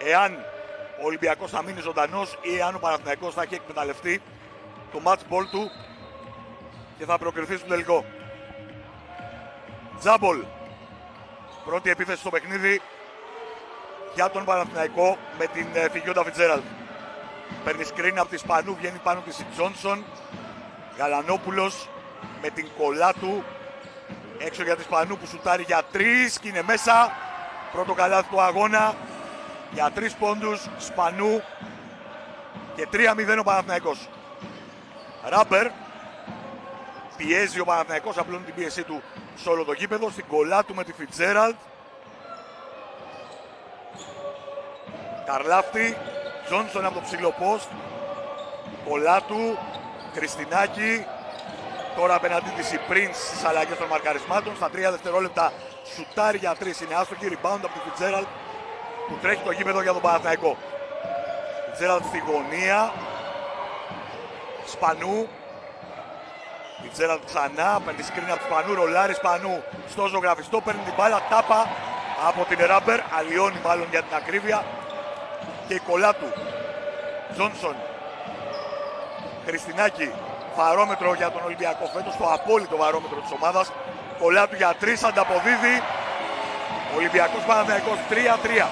εάν ο Ολυμπιακός θα μείνει ζωντανός ή εάν ο Παναθηναϊκός θα έχει εκμεταλλευτεί το match ball του και θα προκριθεί στο τελικό. Τζάμπολ. Πρώτη επίθεση στο παιχνίδι για τον Παναθηναϊκό με την Φιγιόντα Φιτζέραλντ. Παίρνει screen από τη Σπανού, βγαίνει πάνω της η Τζόνσον. Γαλανόπουλος με την κολλά του έξω για τη Σπανού που σουτάρει για 3 και είναι μέσα. Πρώτο καλάθι του αγώνα για 3 πόντους Σπανού και 3-0 ο Παναθηναϊκός. Ράμπερ. Πιέζει ο Παναθηναϊκός, απλώνει την πίεσή του σε όλο το γήπεδο. Στην κολλά του με τη Φιτζέραλντ. Καρλάφτη. Τζόνσον από το ψηλό post. Κολλά του. Χριστινάκη. Τώρα απέναντί της η Πρινς στις αλλαγές των μαρκαρισμάτων. Στα 3 δευτερόλεπτα σουτάρει για 3. Είναι άστοχη. Rebound από τη Φιτζέραλντ που τρέχει το γήπεδο για τον Παναθηναϊκό. Φιτζέραλντ στη γωνία. Σπανού. Φιτζέραλντ ξανά. Παίρνει σκρίνη από Σπανού. Ρολάρι Σπανού στο ζωγραφιστό. Παίρνει την μπάλα. Τάπα από την Ράμπερ. Αλλοιώνει μάλλον για την ακρίβεια. Και η κολλά του. Τζόνσον. Χριστινάκη. Βαρόμετρο για τον Ολυμπιακό φέτος. Το απόλυτο βαρόμετρο της ομάδας. Κολλά του για 3. Ανταποδίδει. Ολυμπιακός Παναθηναϊκός 3-3.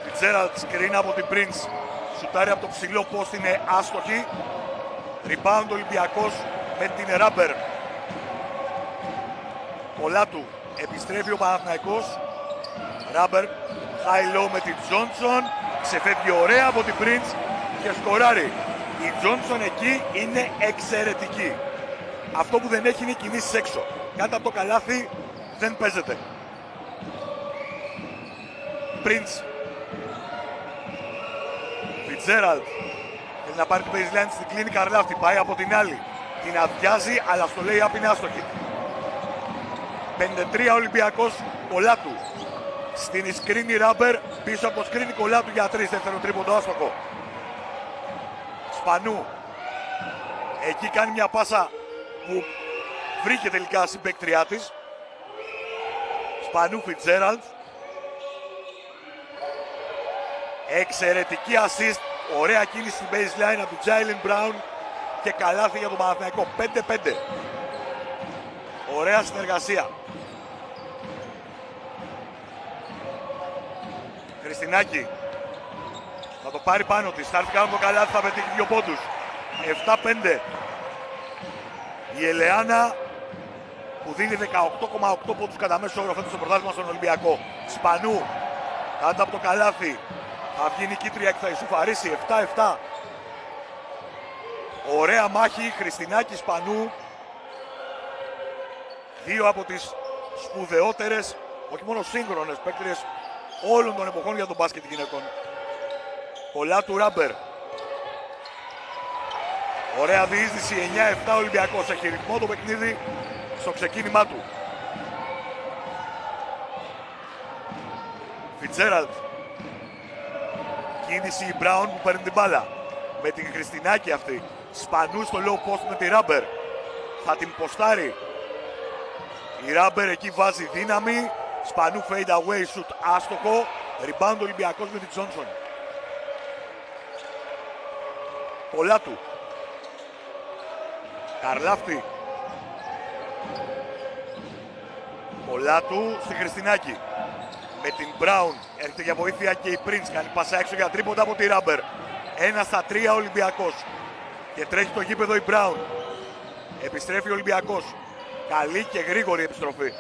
Φιτζέραλντ σκρίνα από την Πρινς. Σουτάρει από το ψηλό post, είναι άστοχη. Rebound Ολυμπιακός με την Ράμπερ. Κολλά του. Επιστρέφει ο Παναθηναϊκός. Ράμπερ. High low με την Τζόνσον. Ξεφεύγει ωραία από την Πρινς και σκοράρει. Η Τζόνσον εκεί είναι εξαιρετική. Αυτό που δεν έχει είναι κινήσεις έξω. Κάτω από το καλάθι δεν παίζεται. Πρινς. Φιτζέραλντ. Θέλει να πάρει το baseline, στην κλείνει Καρλάφτη. Πάει από την άλλη. Την αδειάζει, αλλά στο λέει απ' είναι άστοχη. 53 Ολυμπιακός, κολλά του. Στην σκρίνη Ράμπερ, πίσω από το σκρίνη κολλά του για 3. Δεύτερο τρίποντο άστοχο. Σπανού. Εκεί κάνει μια πάσα που βρήκε τελικά συμπαίκτριά της. Σπανού Φιτζέραλντ. Εξαιρετική assist. Ωραία κίνηση στην baseline από τον Τζάιλεν Μπράουν και καλάθι για τον Παναθηναϊκό. 5-5. Ωραία συνεργασία. Χριστινάκη. Θα το πάρει πάνω της. Θα έρθει κάνω το καλάθι, θα πετύχει 2 πόντους. 7-5. Η Ελεάνα που δίνει 18,8 πόντους κατά μέσο όρο φέτος στο πρωτάθλημα στον Ολυμπιακό. Σπανού. Κάτω από το καλάθι. Θα βγει νικήτρια και θα ισοφαρίσει 7-7. Ωραία μάχη. Χριστινάκη Σπανού. 2 από τις σπουδαιότερες, όχι μόνο σύγχρονες παίκτριες όλων των εποχών για τον μπάσκετ γυναικών. Κολλά του Ράμπερ. Ωραία διείσδυση. 9-7 Ολυμπιακός. Έχει ρυθμό το παιχνίδι στο ξεκίνημά του. Φιτζέραλντ. Κίνηση η Μπράουν που παίρνει την μπάλα. Με την Χριστινάκη αυτή. Σπανού στο low post με τη Ράμπερ. Θα την ποστάρει. Η Ράμπερ εκεί βάζει δύναμη. Σπανού fade away shoot άστοχο. Rebound Ολυμπιακός με την Τζόνσον. Πολλά του. Καρλάφτη. Πολλά του στη Χριστινάκη. Με την Μπράουν έρχεται για βοήθεια και η Πρινς. Κάνει πάσα έξω για τρίποντα από τη Ράμπερ. 1-3 Ολυμπιακός. Και τρέχει το γήπεδο η Μπράουν. Επιστρέφει ο Ολυμπιακός. Καλή και γρήγορη επιστροφή.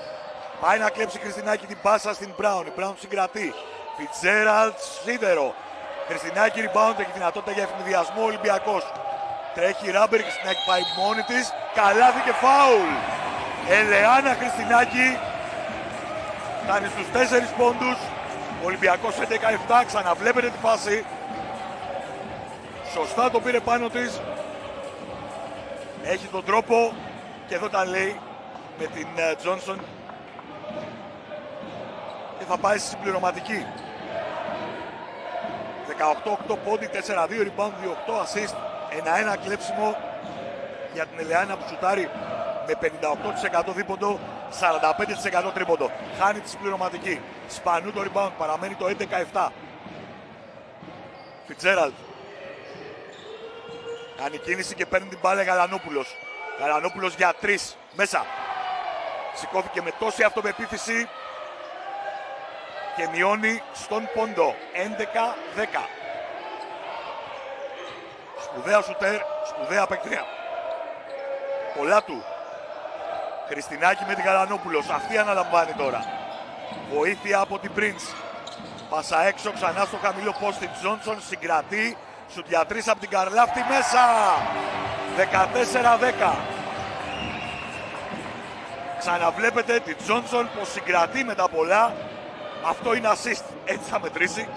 Πάει να κλέψει η Χριστινάκη την πάσα στην Μπράουν. Η Μπράουν συγκρατεί. Φιτζέραλντ σίδερο. Χριστινάκη rebound, έχει δυνατότητα για ευνηδιασμό ο Ολυμπιακός. Τρέχει η Ράμπερ, η Χριστινάκη πάει μόνη της. Καλάθι και φάουλ. Ελεάνα Χριστινάκη. Κάνει στους 4 πόντους. Ο Ολυμπιακός 11-7. Ξαναβλέπετε τη φάση. Σωστά το πήρε πάνω της. Έχει τον τρόπο. Και εδώ τα λέει με την Τζόνσον. Και θα πάει στη συμπληρωματική. 18-8 πόντι, 4-2 rebound, 2-8 assist. 1-1 κλέψιμο για την Ελεάνα που σουτάρει με 58% δίποντο 45% τρίποντο. Χάνει τη συμπληρωματική. Σπανού το rebound, παραμένει το 11-7. Φιτζέραλντ. Κάνει κίνηση και παίρνει την μπάλα Γαλανόπουλος. Γαλανόπουλος για 3. Μέσα. Σηκώθηκε με τόση αυτοπεποίθηση και μειώνει στον πόντο. 11-10. Σπουδαία σουτέρ, σπουδαία παίκτρια. Πολλά του. Χριστινάκη με την Γαλανόπουλος. Αυτή αναλαμβάνει τώρα. Βοήθεια από την Prince. Πάσα έξω, ξανά στο χαμηλό πόστι. Τζόνσον συγκρατεί. Σουτ για 3 από την Καρλάφτη μέσα. 14-10. Ξαναβλέπετε τη Τζόνσον πως συγκρατεί με τα πολλά. Αυτό είναι assist. Έτσι θα μετρήσει.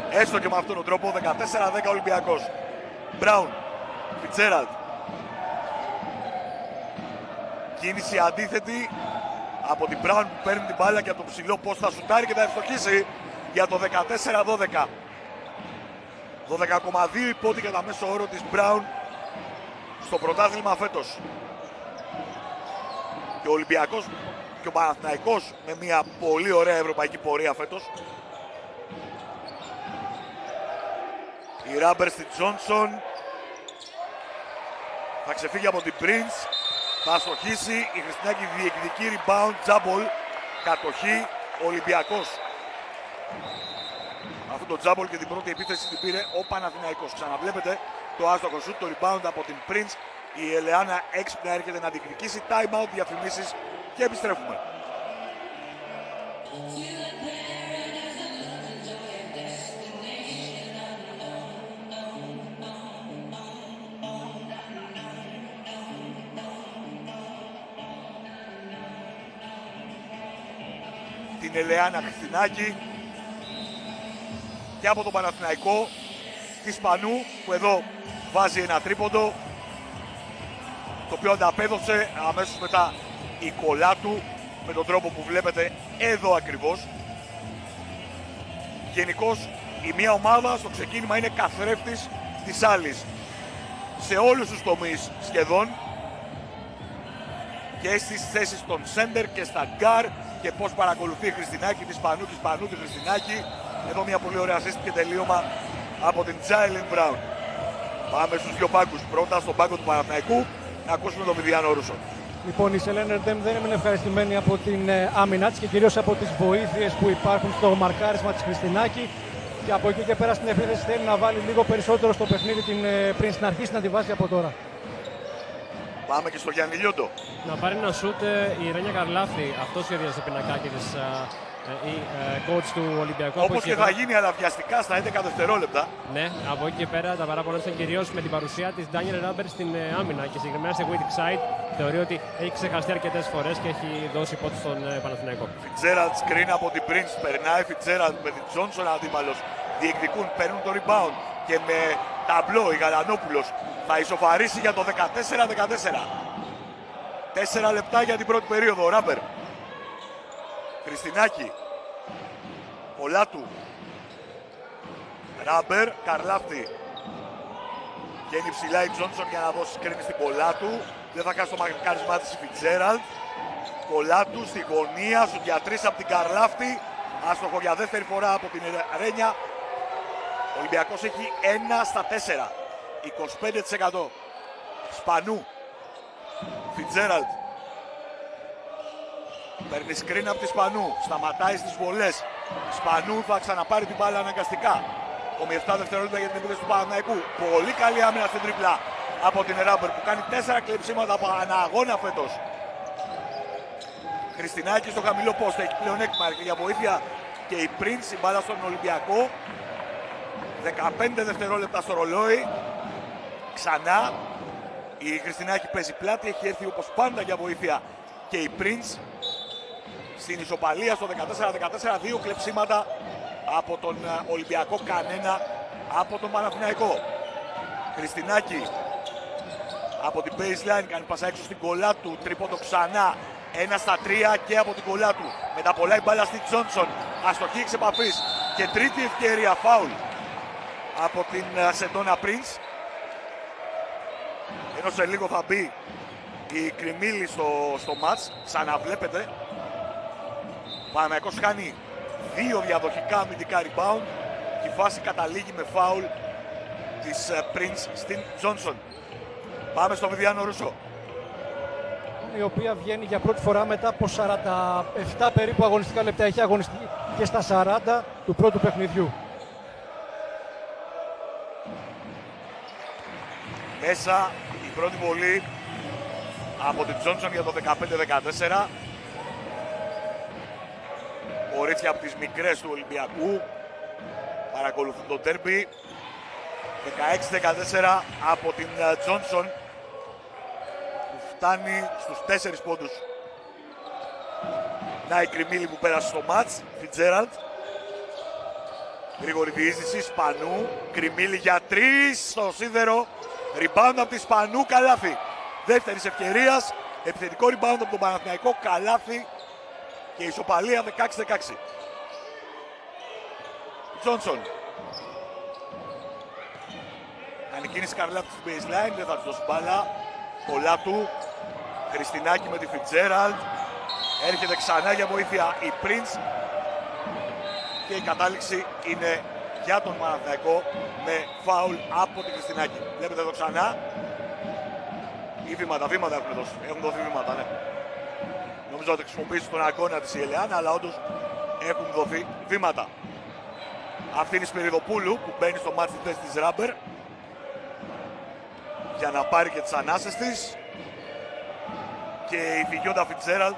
Έστω και με αυτόν τον τρόπο. 14-10 Ολυμπιακός. Μπράουν. Φιτσέραλντ. Κίνηση αντίθετη από την Μπράουν που παίρνει την μπάλα και από το ψηλό πώς θα σουτάρει και θα ευστοχίσει για το 14-12. 12,2 υπότι κατά μέσο όρο της Μπράουν στο πρωτάθλημα φέτος. Και ο Ολυμπιακός και ο Παναθηναϊκός με μια πολύ ωραία ευρωπαϊκή πορεία φέτος. Η Ράμπερ στη Τζόνσον. Θα ξεφύγει από την Prince. Θα αστοχίσει. Η Χριστινάκη διεκδικεί rebound. Τζάμπολ. Κατοχή. Ολυμπιακός. Αυτό το τζάμπολ και την πρώτη επίθεση την πήρε ο Παναθηναϊκός. Ξαναβλέπετε το άστοχο σουτ, το rebound από την Prince. Η Ελεάνα έξυπνα έρχεται να διεκδικήσει. Time out, διαφημίσεις και επιστρέφουμε. Την Ελεάνα Χριστινάκη και από τον Παναθηναϊκό τη Σπανού που εδώ βάζει ένα τρίποντο το οποίο ανταπέδωσε αμέσως μετά η Κολάτου με τον τρόπο που βλέπετε εδώ ακριβώς. Γενικώς η μία ομάδα στο ξεκίνημα είναι καθρέφτης της άλλης σε όλους τους τομείς σχεδόν και στις θέσεις των σέντερ και στα γκάρ και πώς παρακολουθεί η Χριστινάκη τη Σπανού, τη Σπανού τη Χριστινάκη. Εδώ μια πολύ ωραία assist και τελείωμα από την Τζάιλιν Μπράουν. Πάμε στους δύο πάγκους. Πρώτα στον πάγκο του Παναθηναϊκού να ακούσουμε τον Βιδιάνο Ρούσο. Λοιπόν, η Σελέν Ερντέμ δεν έμεινε ευχαριστημένη από την άμυνά της και κυρίως από τις βοήθειες που υπάρχουν στο μαρκάρισμα της Χριστινάκη. Και από εκεί και πέρα στην επίθεση θέλει να βάλει λίγο περισσότερο στο παιχνίδι πριν να αρχίσει να τη βάζει από τώρα. Πάμε και στο Γιάννη Λιόντο. Να πάρει ένα σουτ η Ρένια Καρλάφτη. Αυτό σχεδίασε το πινακάκι της η coach του Ολυμπιακού. Όπως και θα γίνει αλλά βιαστικά στα 11 δευτερόλεπτα. Ναι, από εκεί και πέρα τα παράπονα ήταν κυρίως με την παρουσία της Ντάνιελ Ράμπερ στην άμυνα και συγκεκριμένα σε weak side. Θεωρεί ότι έχει ξεχαστεί αρκετές φορές και έχει δώσει υπότι στον Παναθηναϊκό. Φιτζέραλντ screen από την Prince. Περνάει Φιτζέραλντ με την Τζόνσον αντίπαλος. Διεκδικούν, παίρνουν το rebound και με ταμπλό η Γαλανόπουλος θα ισοφαρίσει για το 14-14. 4 λεπτά για την πρώτη περίοδο. Ράμπερ. Χριστινάκη. Κολάτου. Ράμπερ. Καρλάφτη. Βγαίνει ψηλά η Τζόνσον για να δώσει σκρίνη στην Κολάτου. Δεν θα κάνει το μαρκάρισμά της η Φιτζέραλντ. Κολάτου στη γωνία. Σου για 3 από την Καρλάφτη. Άστοχο για δεύτερη φορά από την Ρένια. Ο Ολυμπιακός έχει 1 στα 4. 25%. Σπανού. Φιτζέραλντ. Παίρνει σκριν από τη Σπανού. Σταματάει στις βολές. Σπανού θα ξαναπάρει την μπάλα αναγκαστικά. Ακόμη 7 δευτερόλεπτα για την επίθεση του Παναθηναϊκού. Πολύ καλή άμυνα στην τρίπλα από την Ράμπερ που κάνει 4 κλεψίματα από αναγώνα φέτος. Χριστινάκη στο χαμηλό πόστο. Έχει πλέον έκτημα για βοήθεια και η Prince. Η μπάλα στον Ολυμπιακό. 15 δευτερόλεπτα στο ρολόι. Ξανά. Η Χριστινάκη παίζει πλάτη. Έχει έρθει όπως πάντα για βοήθεια και η Prince. Στην ισοπαλία στο 14-14. 2 κλεψίματα από τον Ολυμπιακό. Κανένα από τον Παναθηναϊκό. Χριστινάκη από την baseline κάνει πάσα έξω στην Κολάτου. Τρίποντο ξανά. 1 στα 3 και από την Κολάτου. Με τα πολλά η μπάλα στη Τζόνσον. Αστοχή εξ επαφής. Και τρίτη ευκαιρία φάουλ από την Σεντόνα Prince. Ενώ σε λίγο θα μπει η Κριμίλη στο μάτς. Ξαναβλέπετε. Παναθηναϊκός κάνει 2 διαδοχικά αμυντικά rebound και η φάση καταλήγει με φάουλ της Prince στην Τζόνσον. Πάμε στο Βιβιάνο Ρούσο. Η οποία βγαίνει για πρώτη φορά μετά από 47 περίπου αγωνιστικά λεπτά. Έχει αγωνιστεί και στα 40 του πρώτου παιχνιδιού. Μέσα η πρώτη βολή από την Τζόνσον για το 15-14. Κορίτσια από τις μικρές του Ολυμπιακού παρακολουθούν το ντέρμπι. 16-14 από την Τζόνσον που φτάνει στους 4 πόντους. Να η Κριμίλη που πέρασε στο μάτς. Φιτζέραλντ. Γρήγορη διείσδυση. Σπανού. Κριμίλη για 3 στο σίδερο. Rebound από τη Σπανού. Καλάθι. Δεύτερης ευκαιρίας. Επιθετικό rebound από τον Παναθηναϊκό. Καλάθι. Και ισοπαλία 16-16. Τζόνσον. Κάνει κίνηση Καρλάτου στην baseline. Δεν θα του δώσει μπάλα. Πολλά του. Χριστινάκη με τη Φιτζέραλντ. Έρχεται ξανά για βοήθεια η Prince. Και η κατάληξη είναι για τον Παναθηναϊκό με φάουλ από τη Χριστινάκη. Βλέπετε εδώ ξανά. Ή βήματα έχουν δώσει. Έχουν δώσει βήματα, ναι. Νομίζω ότι χρησιμοποιήσει τον αγώνα της η Ελεάνα, αλλά όντως έχουν δοθεί βήματα. Αυτή είναι η Σπυριδοπούλου που μπαίνει στο μάτι στη θέση της Ράμπερ για να πάρει και τις ανάσες της. Και η Φιγιόντα Φιτζέραλντ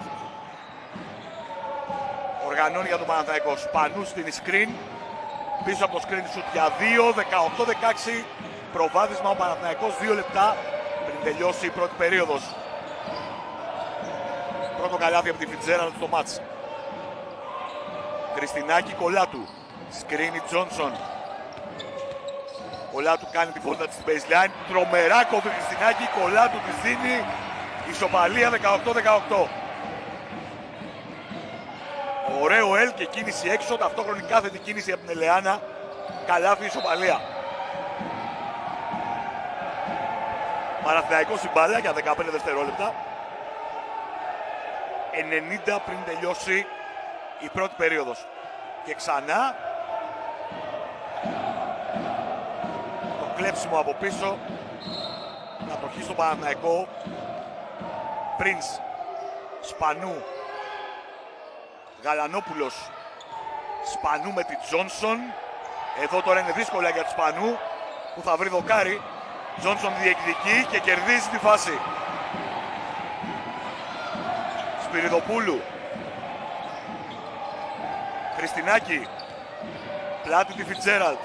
οργανώνει για τον Παναθηναϊκό. Σπανού στην screen. Πίσω από το screen shoot για 2. 18-16. Προβάδισμα ο Παναθηναϊκός 2 λεπτά πριν τελειώσει η πρώτη περίοδος. Πρώτο καλάθι από τη Φιτζέραλντ στο μάτς. Χριστινάκη Κολάτου. Σκρίνι Τζόνσον. Κολάτου κάνει τη βόλτα της στην baseline. Τρομερά κόβει Χριστινάκη. Κολάτου της δίνει. Ισοπαλία 18-18. Ωραίο ελ και κίνηση έξω. Ταυτόχρονη κάθετη κίνηση από την Ελεάνα. Καλάθι ισοπαλία. Παναθηναϊκός η μπάλα για 15 δευτερόλεπτα. 90 πριν τελειώσει η πρώτη περίοδος. Και ξανά το κλέψιμο από πίσω. Κατοχή στον Παναθηναϊκό. Prince, Σπανού, Γαλανόπουλος. Σπανού με τη Τζόνσον. Εδώ τώρα είναι δύσκολα για τη Σπανού που θα βρει δοκάρι. Τζόνσον διεκδικεί και κερδίζει τη φάση. Σπυριδοπούλου. Χριστινάκη. Πλάτη τη Φιτζέραλντ.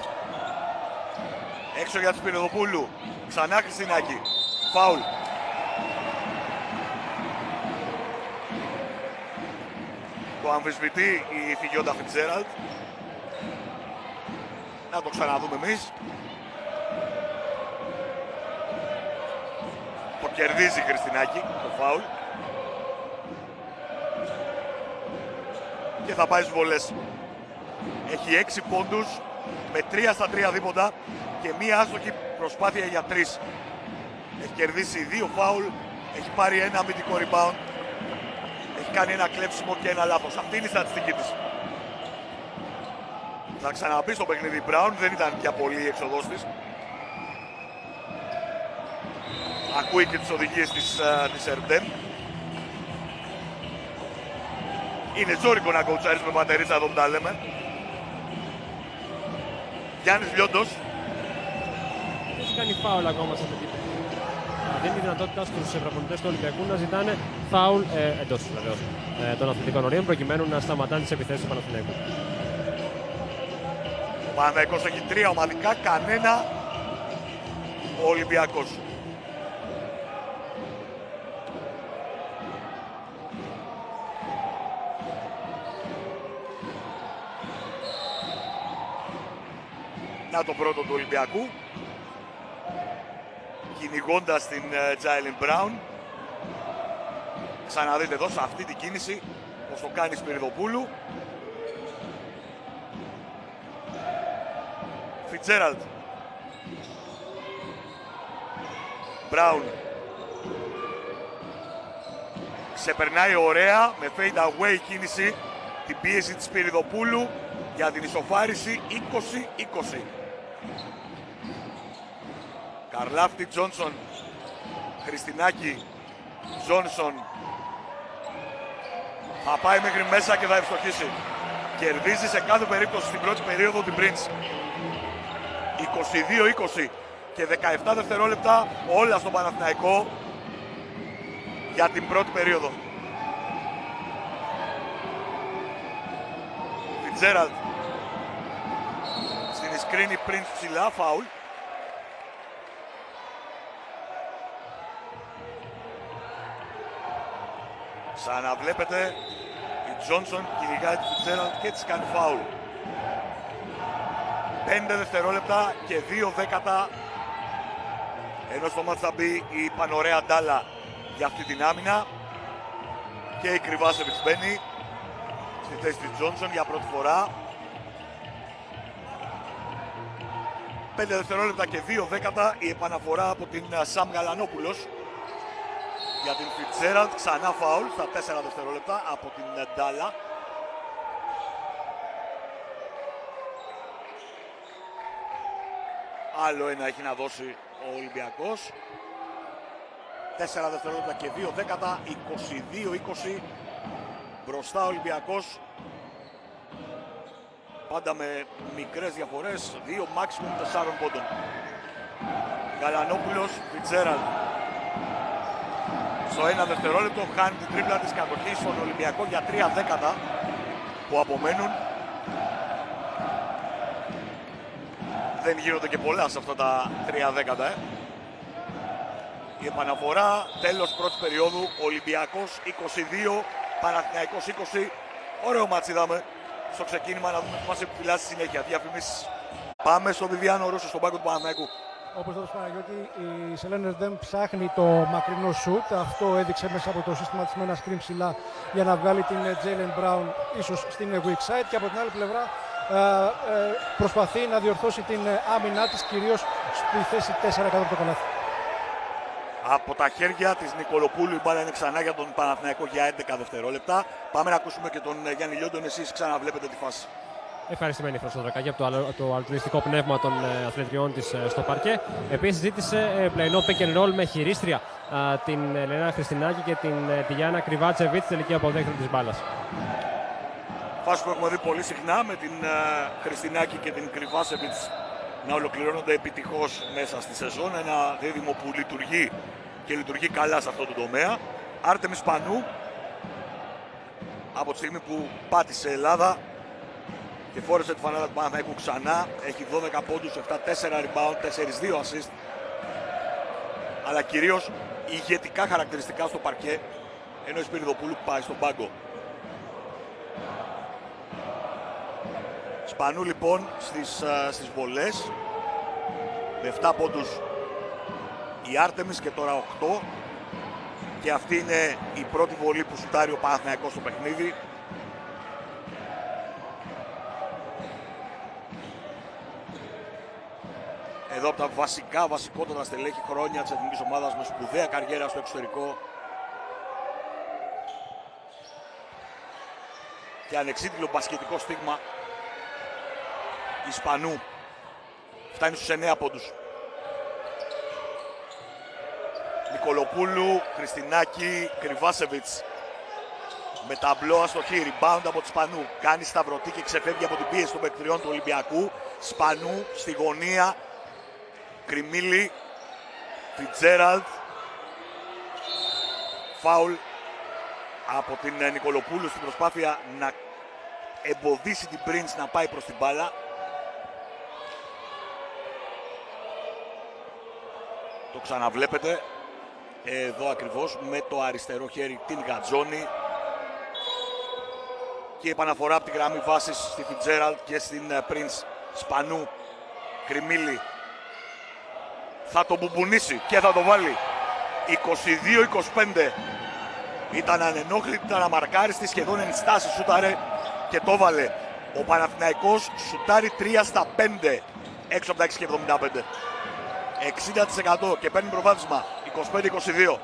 Έξω για τη Σπυριδοπούλου. Ξανά Χριστινάκη. Φάουλ. Το αμφισβητεί η Φιγιόντα Φιτζέραλντ. Να το ξαναδούμε εμείς. Το κερδίζει η Χριστινάκη, το φάουλ. Και θα πάει στις βολές. Έχει 6 πόντους με 3 στα 3 δίποτα και μία άστοχη προσπάθεια για 3. Έχει κερδίσει 2 φάουλ, έχει πάρει ένα αμυντικό rebound, έχει κάνει ένα κλέψιμο και ένα λάθος. Αυτή είναι η στατιστική της. Θα ξαναμπεί στο παιχνίδι Brown, δεν ήταν πια πολύ η έξοδός της. Ακούει και τις οδηγίες της Ερντέμ. Είναι ζώρικο να κοουτσάρεις με πατερίτσα εδώ που τα λέμε. Γιάννης Λιόντος. Έχει κάνει φάουλ ακόμα σε αυτή την δίνει δυνατότητα στους προπονητές του Ολυμπιακού να ζητάνε φάουλ εντός βεβαίως των αθλητικών ορίων προκειμένου να σταματάνε τις επιθέσεις του Παναθηναϊκού. Ο Παναθηναϊκός έχει 3 ομαδικά, κανένα ο Ολυμπιακός. Να το πρώτο του Ολυμπιακού. Κυνηγώντας την Τζάιλιν Μπράουν. Ξαναδείτε εδώ σε αυτή την κίνηση πως το κάνει Σπυριδοπούλου. Φιτζέραλντ. Μπράουν. Σε περνάει ωραία με fade away κίνηση, την πίεση της Σπυριδοπούλου για την ισοφάριση 20-20. Καρλάφτη, Τζόνσον, Χριστινάκη, Τζόνσον. Θα πάει μέχρι μέσα και θα ευστοχίσει. Κερδίζει σε κάθε περίπτωση στην πρώτη περίοδο την Prince. 22-20 και 17 δευτερόλεπτα όλα στον Παναθηναϊκό για την πρώτη περίοδο. Φιτζέραλντ στην σκρίνη Prince ψηλά, φάουλ. Ξαναβλέπετε η Τζόνσον κυνηγάει τη Φιτζέραλντ και της κάνει φάουλ. 5 δευτερόλεπτα και 2 δέκατα, ενώ στο μάτς θα μπει η πανωρέα Ντάλα για αυτή την άμυνα και η Κρυβάσεβιτς μπαίνει στη θέση της Τζόνσον για πρώτη φορά. 5 δευτερόλεπτα και 2 δέκατα η επαναφορά από την Σαμ Γαλανόπουλος για την Φιτζέραλντ. Ξανά φάουλ στα 4 δευτερόλεπτα από την Ντάλα. Άλλο ένα έχει να δώσει ο Ολυμπιακός. 4 δευτερόλεπτα και 2 δέκατα, 22-20. Μπροστά ο Ολυμπιακός. Πάντα με μικρές διαφορές, 2 maximum 4 πόντων. Γαλανόπουλος, Φιτζέραλντ. Στο 1 δευτερόλεπτο χάνει την τρίπλα της κατοχής στον Ολυμπιακό για 3 δέκατα που απομένουν. Δεν γίνονται και πολλά σε αυτά τα 3 δέκατα. Η επαναφορά, τέλος πρώτης περίοδου, Ολυμπιακός 22, Παναθηναϊκός 20. Ωραίο μάτς είδαμε στο ξεκίνημα, να δούμε τι μας επιφυλάσσει στη συνέχεια. Διαφημίσεις. Πάμε στο Βιβιάνο Ρούσο, στον πάγκο του Παναθηναϊκού. Όπως το Παναγιώτη, η Σελένερ δεν ψάχνει το μακρινό σουτ. Αυτό έδειξε μέσα από το σύστημα της με ένα screen ψηλά για να βγάλει την Τζέιλεν Μπράουν ίσως στην weak side. Και από την άλλη πλευρά προσπαθεί να διορθώσει την άμυνά της, κυρίως στη θέση 4 κάτω από το καλάθι. Από τα χέρια της Νικολοπούλου η μπάλα είναι ξανά για τον Παναθηναϊκό για 11 δευτερόλεπτα. Πάμε να ακούσουμε και τον Γιάννη Λιόντον. Εσείς ξαναβλέπετε τη φάση. Ευχαριστημένη η Φροσοδρακάκη από το αλτρουιστικό πνεύμα των αθλητριών της στο παρκέ. Επίσης ζήτησε πλαϊνό pick and roll με χειρίστρια την Ελένα Χριστινάκη και τη Γιάννα Κρυβάτσεβιτς, τελική αποδέκτη της μπάλας. Φάση που έχουμε δει πολύ συχνά με την Χριστινάκη και την Κρυβάσεβιτς να ολοκληρώνονται επιτυχώς μέσα στη σεζόν. Ένα δίδυμο που λειτουργεί και λειτουργεί καλά σε αυτό το τομέα. Άρτεμις Πανού, από τη στιγμή που πάτησε Ελλάδα και φόρεσε τη φανέλα του Παναθηναϊκού ξανά, έχει 12 πόντους, 7-4 rebound, 4-2 assist, αλλά κυρίως ηγετικά χαρακτηριστικά στο παρκέ, ενώ η Σπυριδοπούλου πάει στον πάγκο. Σπανού λοιπόν στις βολές, με 7 πόντους η Άρτεμις και τώρα 8, και αυτή είναι η πρώτη βολή που σουτάρει ο Παναθηναϊκός στο παιχνίδι. Εδώ από τα βασικότερα στελέχη χρόνια της εθνικής ομάδας με σπουδαία καριέρα στο εξωτερικό και ανεξίτηλο μπασκετικό στίγμα, Ισπανού. Φτάνει στους 9 πόντους. Νικολοπούλου, Χριστινάκη, Κρυβάσεβιτς με ταμπλό αστοχή, rebound από τη Σπανού. Κάνει σταυρωτή και ξεφεύγει από την πίεση των παικτριών του Ολυμπιακού. Σπανού στη γωνία. Κρυμίλη, Φιτζέραλντ. Φάουλ από την Νικολοπούλου στην προσπάθεια να εμποδίσει την Prince να πάει προς την μπάλα. Το ξαναβλέπετε εδώ ακριβώς με το αριστερό χέρι την Γατζόνη. Και η επαναφορά από τη γραμμή βάσης στη Φιτζέραλντ και στην Prince. Σπανού, Κρυμίλη. Θα το μπουμπουνίσει και θα το βάλει. 22-25. Ήταν ανενόχλητη, ήταν αμαρκάριστη, σχεδόν ενστάσει σούταρε και το βάλε. Ο Παναθηναϊκός σουτάρει 3 στα 5 έξω από τα 6,75. 60% και παίρνει προβάδισμα. 25-22.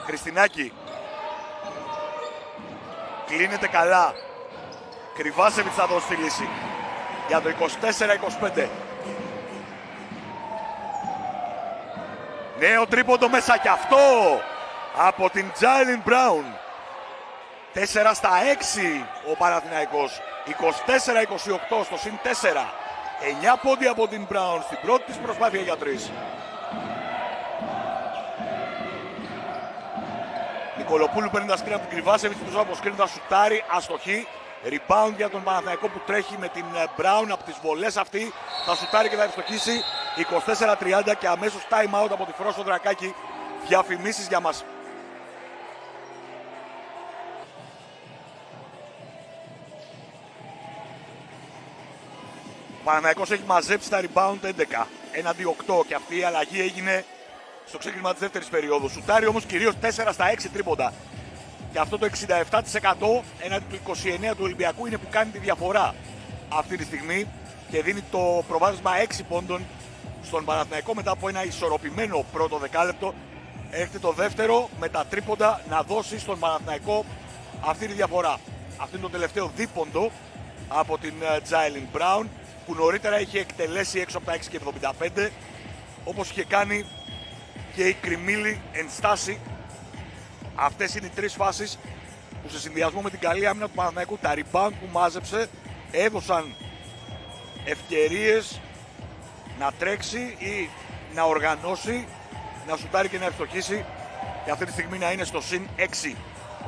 Χριστινάκη Κλείνεται καλά. Κρυβάσεβιτς θα δώσει τη λύση για το 24-25. Νέο τρίποντο μέσα κι αυτό από την Τζάιλιν Μπράουν. 4 στα 6 ο Παναθηναϊκός. 24-28 στο συν 4. 9 πόντια από την Μπράουν στην πρώτη της προσπάθεια για 3. Νικολοπούλου παίρνει τα σκριν από την Κρυβάσεβιτς, που από σκριν θα σουτάρει, αστοχή. Rebound για τον Παναθηναϊκό που τρέχει με την Μπράουν από τις βολές αυτή. Θα σουτάρει και θα ευστοχίσει. 24-30 και αμέσως time out από τη Φρόσο Δρακάκη. Διαφημίσεις για μας. Ο Παναθηναϊκός έχει μαζέψει τα rebound 11 έναντι 8 και αυτή η αλλαγή έγινε στο ξεκίνημα της δεύτερης περίοδου. Σουτάρει όμως κυρίως 4 στα 6 τρίποντα. Και αυτό το 67% έναντι του 29% του Ολυμπιακού είναι που κάνει τη διαφορά αυτή τη στιγμή και δίνει το προβάδισμα 6 πόντων στον Παναθηναϊκό μετά από ένα ισορροπημένο πρώτο δεκάλεπτο. Έρχεται το δεύτερο με τα τρίποντα να δώσει στον Παναθηναϊκό αυτή τη διαφορά. Αυτό είναι το τελευταίο δίποντο από την Τζάιλιν Μπράουν, που νωρίτερα είχε εκτελέσει έξω από τα 6,75, όπως είχε κάνει και η Κριμίλη εν στάση. Αυτές είναι οι τρεις φάσεις που σε συνδυασμό με την καλή άμυνα του Παναθηναϊκού, τα rebound που μάζεψε, έδωσαν ευκαιρίες να τρέξει ή να οργανώσει, να σουτάρει και να ευστοχίσει, και αυτή τη στιγμή να είναι στο συν 6.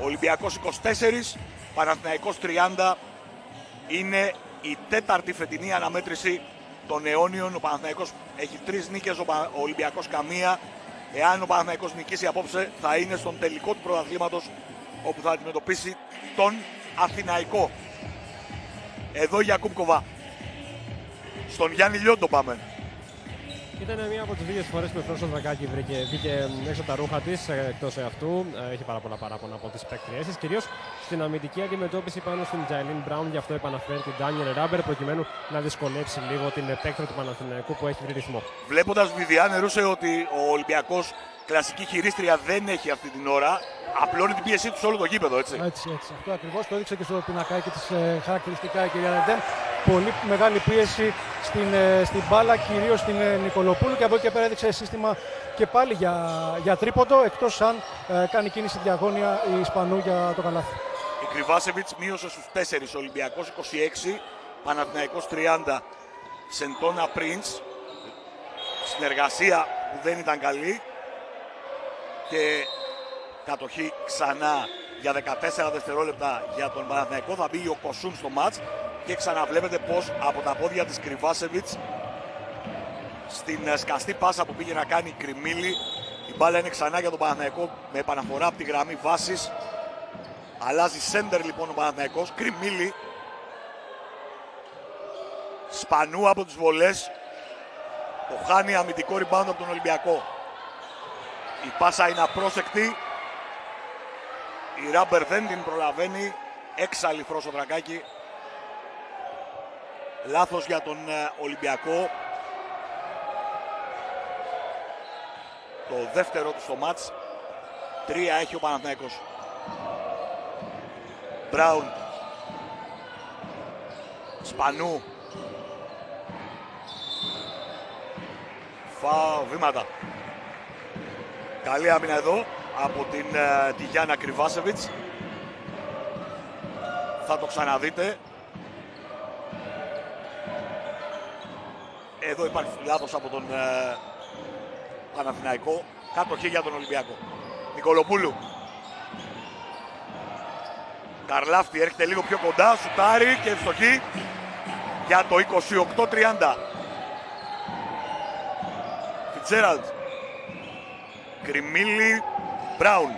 Ο Ολυμπιακός 24, Παναθηναϊκός 30. Είναι η τέταρτη φετινή αναμέτρηση των αιώνιων. Ο Παναθηναϊκός έχει 3 νίκες, ο Ολυμπιακός καμία. Εάν ο Παναθηναϊκός νικήσει απόψε, θα είναι στον τελικό του πρωταθλήματος, όπου θα αντιμετωπίσει τον Αθηναϊκό. Εδώ για Κούμπκοβα. Στον Γιάννη Λιόντο πάμε. Ήταν μία από τις λίγες φορές που η Φρόσο Δρακάκη βγήκε έξω από τα ρούχα της, εκτός αυτού. Έχει πάρα πολλά παράπονα από τις παίκτριές της, κυρίως στην αμυντική αντιμετώπιση πάνω στην Τζάιλιν Μπράουν. Γι' αυτό επαναφέρει την Ντάνιελ Ράμπερ, προκειμένου να δυσκολέψει λίγο την παίκτρα του Παναθηναϊκού που έχει βρει ρυθμό. Βλέποντας Βιδιάν, νερούσε ότι ο Ολυμπιακός κλασική χειρίστρια δεν έχει αυτή την ώρα. Απλώνει την πίεσή του σε όλο το γήπεδο, έτσι. Έτσι. Αυτό ακριβώς το έδειξε και στο πινακάκι της χαρακτηριστικά η κυρία Νεντέμ. Πολύ μεγάλη πίεση στην μπάλα, κυρίως στην Νικολοπούλου, και από εκεί και πέρα έδειξε σύστημα και πάλι για τρίποντο, εκτός αν κάνει κίνηση διαγώνια η Ισπανού για το καλάθι. Η Κρυβάσεβιτς μείωσε στους 4, ο Ολυμπιακός 26, Παναθηναϊκός 30. Σεντόνα Πριντς, συνεργασία που δεν ήταν καλή και κατοχή ξανά για 14 δευτερόλεπτα για τον Παναθηναϊκό. Θα μπει ο Κοσούν στο μάτς και ξαναβλέπετε πως από τα πόδια της Κρυβάσεβιτς στην σκαστή πάσα που πήγε να κάνει η Κριμίλη, η μπάλα είναι ξανά για τον Παναθηναϊκό με επαναφορά από τη γραμμή βάσης. Αλλάζει σέντερ λοιπόν ο Παναθηναϊκός. Κριμίλη, Σπανού από τις βολές, το χάνει αμυντικό rebound από τον Ολυμπιακό. Η πάσα είναι απρόσεκτη, η Ράμπερ δεν την προλαβαίνει, έξαλλη Φρόσο Δρακάκη. Λάθος για τον Ολυμπιακό. Το δεύτερο του στο μάτς. 3 έχει ο Παναθηναϊκός. Μπράουν, Σπανού, βήματα. Καλή άμυνα εδώ από την Τιγιάννα Κρυβάσεβιτς. Θα το ξαναδείτε. Εδώ υπάρχει λάθος από τον Παναθηναϊκό. Κατοχή για τον Ολυμπιακό. Νικολοπούλου. Καρλάφτη έρχεται λίγο πιο κοντά, σουτάρει και ευστοχή για το 28-30. Φιτσέραλντ. Κριμίλη, Μπράουν.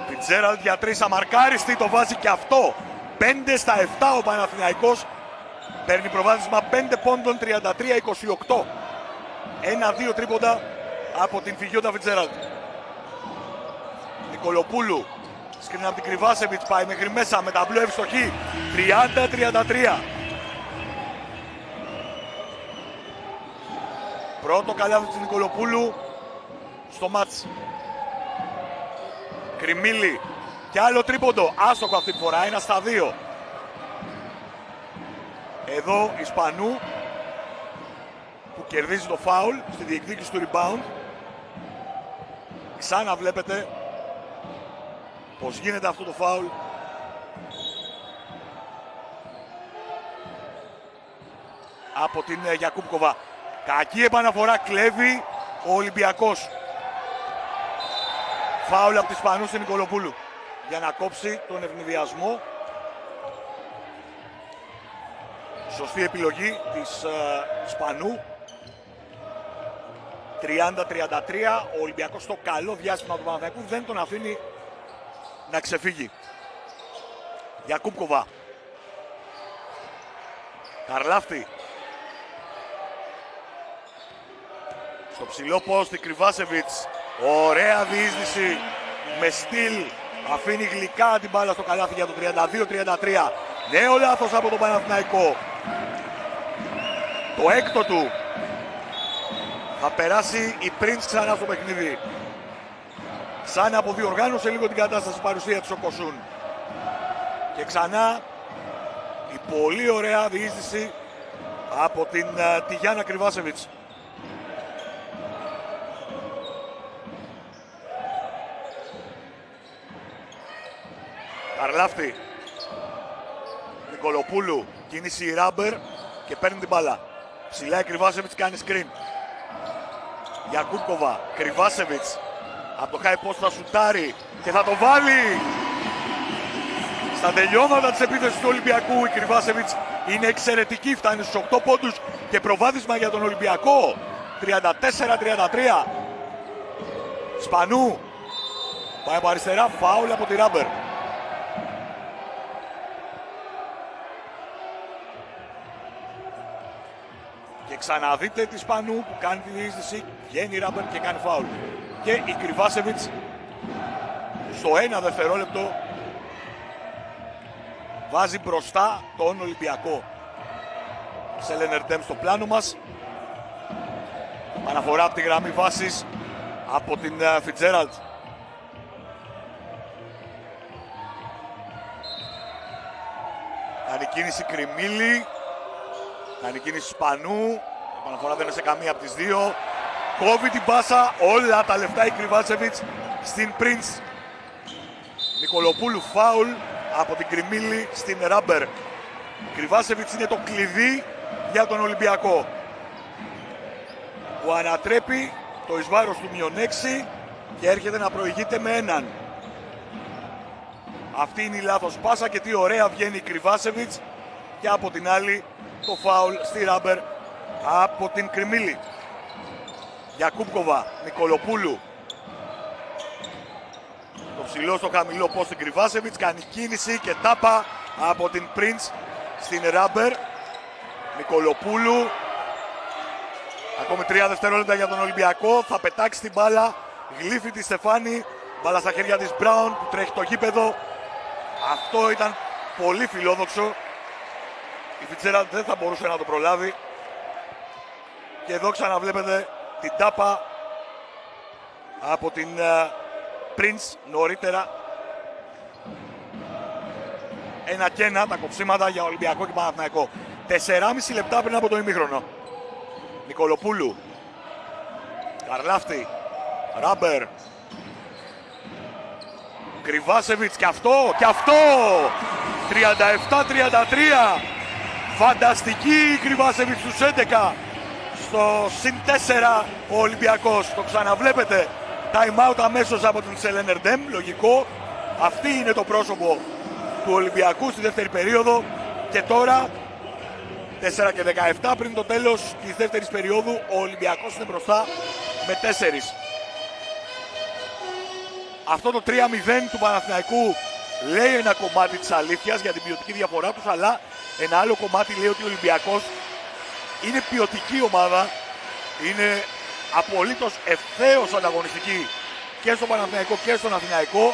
Φιτσέραλντ για 3, αμαρκάριστη, το βάζει και αυτό. 5 στα 7 ο Παναθηναϊκός. Παίρνει προβάδισμα 5 πόντων, 33-28. 1-2 τρίποντα από την Φιγιώτα Φιτσέραλντ. Νικολοπούλου. Σκριν από την Κρυβάσεβιτς, πάει μέχρι μέσα με ταμπλό ευστοχή. 30-33. Πρώτο καλάθι του Νικολοπούλου στο μάτς. Κριμίλη Και άλλο τρίποντο, άστοχο αυτή τη φορά, 1-2. Εδώ Ισπανού που κερδίζει το φάουλ στη διεκδίκηση του rebound. Ξανά βλέπετε πως γίνεται αυτό το φάουλ. Από την Γιακούπκοβα. Κακή επαναφορά, κλέβει ο Ολυμπιακός. Φάουλ από τη Ισπανού στην Νικολοπούλου για να κόψει τον ευνηδιασμό. Σωστή επιλογή της Ισπανού. 30-33. Ο Ολυμπιακός στο καλό διάστημα του Παναθηναϊκού δεν τον αφήνει να ξεφύγει. Γιακούπκοβα. Καρλάφτη. Στο ψηλό πόστι Κρυβάσεβιτς. Ωραία διείσδυση με στυλ. Αφήνει γλυκά την μπάλα στο καλάθι για το 32-33. Νέο λάθος από τον Παναθηναϊκό. Το έκτο του. Θα περάσει η Prince ξανά στο παιχνίδι. Σαν αποδιοργάνωσε λίγο την κατάσταση παρουσία της ο Κοσούν. Και ξανά η πολύ ωραία διείσδυση από την Τιγιάννα Κρυβάσεβιτς. Καρλάφτη. Νικολοπούλου. Κίνηση Ράμπερ και παίρνει την μπάλα. Ψηλά η Κρυβάσεβιτς κάνει screen. Γιακούπκοβα. Κρυβάσεβιτς. Από το high post θα σουτάρει και θα το βάλει. Στα τελειώματα της επίθεσης του Ολυμπιακού η Κρυβάσεβιτς είναι εξαιρετική. Φτάνει στους 8 πόντους και προβάδισμα για τον Ολυμπιακό. 34-33. Σπανού. Πάει από αριστερά. Φάουλ από τη Ράμπερ. Και ξαναδείτε τη Σπανού που κάνει τη διείσδυση. Βγαίνει η Ράμπερ και κάνει φάουλ. Και η Κρυβάσεβιτς στο 1 δευτερόλεπτο βάζει μπροστά τον Ολυμπιακό. Σελενερντέμ στο πλάνο μας. Αναφορά από τη γραμμή βάσης από την Φιτζέραλτ. Κάνει κίνηση Κρυμίλη. Κάνει κίνηση Σπανού. Αναφορά δεν είναι σε καμία από τις δύο. Κόβει την πάσα. Όλα τα λεφτά η Κρυβάσεβιτς στην Prince. Νικολοπούλου φάουλ από την Κρυμίλη στην Ράμπερ. Κρυβάσεβιτς είναι το κλειδί για τον Ολυμπιακό, που ανατρέπει το εις βάρος του -6 και έρχεται να προηγείται με έναν. Αυτή είναι η λάθος πάσα και τι ωραία βγαίνει η Κρυβάσεβιτς. Και από την άλλη το φάουλ στη Ράμπερ από την Κρυμίλη. Γιακούπκοβα, Νικολοπούλου. Το ψηλό στο χαμηλό πώς την Κρυβάσεβιτς. Κάνει κίνηση και τάπα από την Prince στην Ράμπερ. Νικολοπούλου. Ακόμη 3 δευτερόλεπτα για τον Ολυμπιακό. Θα πετάξει την μπάλα. Γλύφει τη Στεφάνη. Μπάλα στα χέρια της Μπράουν που τρέχει το γήπεδο. Αυτό ήταν πολύ φιλόδοξο. Η Φιτσέραλντ δεν θα μπορούσε να το προλάβει. Και εδώ ξαναβλέπετε την τάπα από την Prince νωρίτερα. 1-1 τα κοψίματα για Ολυμπιακό και Παναθηναϊκό. 4,5 λεπτά πριν από το ημίχρονο. Νικολοπούλου. Καρλάφτη. Ράμπερ. Κρυβάσεβιτς και αυτό. 37-33. Φανταστική η Κρυβάσεβιτς στους 11. Στο συν 4 ο Ολυμπιακός. Το ξαναβλέπετε. Time out αμέσως από την Σελενερντέμ. Λογικό. Αυτή είναι το πρόσωπο του Ολυμπιακού στη δεύτερη περίοδο. Και τώρα 4 και 17 πριν το τέλος της δεύτερης περίοδου. Ο Ολυμπιακός είναι μπροστά με 4. Αυτό το 3-0 του Παναθηναϊκού λέει ένα κομμάτι της αλήθειας για την ποιοτική διαφορά τους, αλλά ένα άλλο κομμάτι λέει ότι ο Ολυμπιακός είναι ποιοτική ομάδα, είναι απολύτως ευθέως ανταγωνιστική και στον Παναθηναϊκό και στον Αθηναϊκό.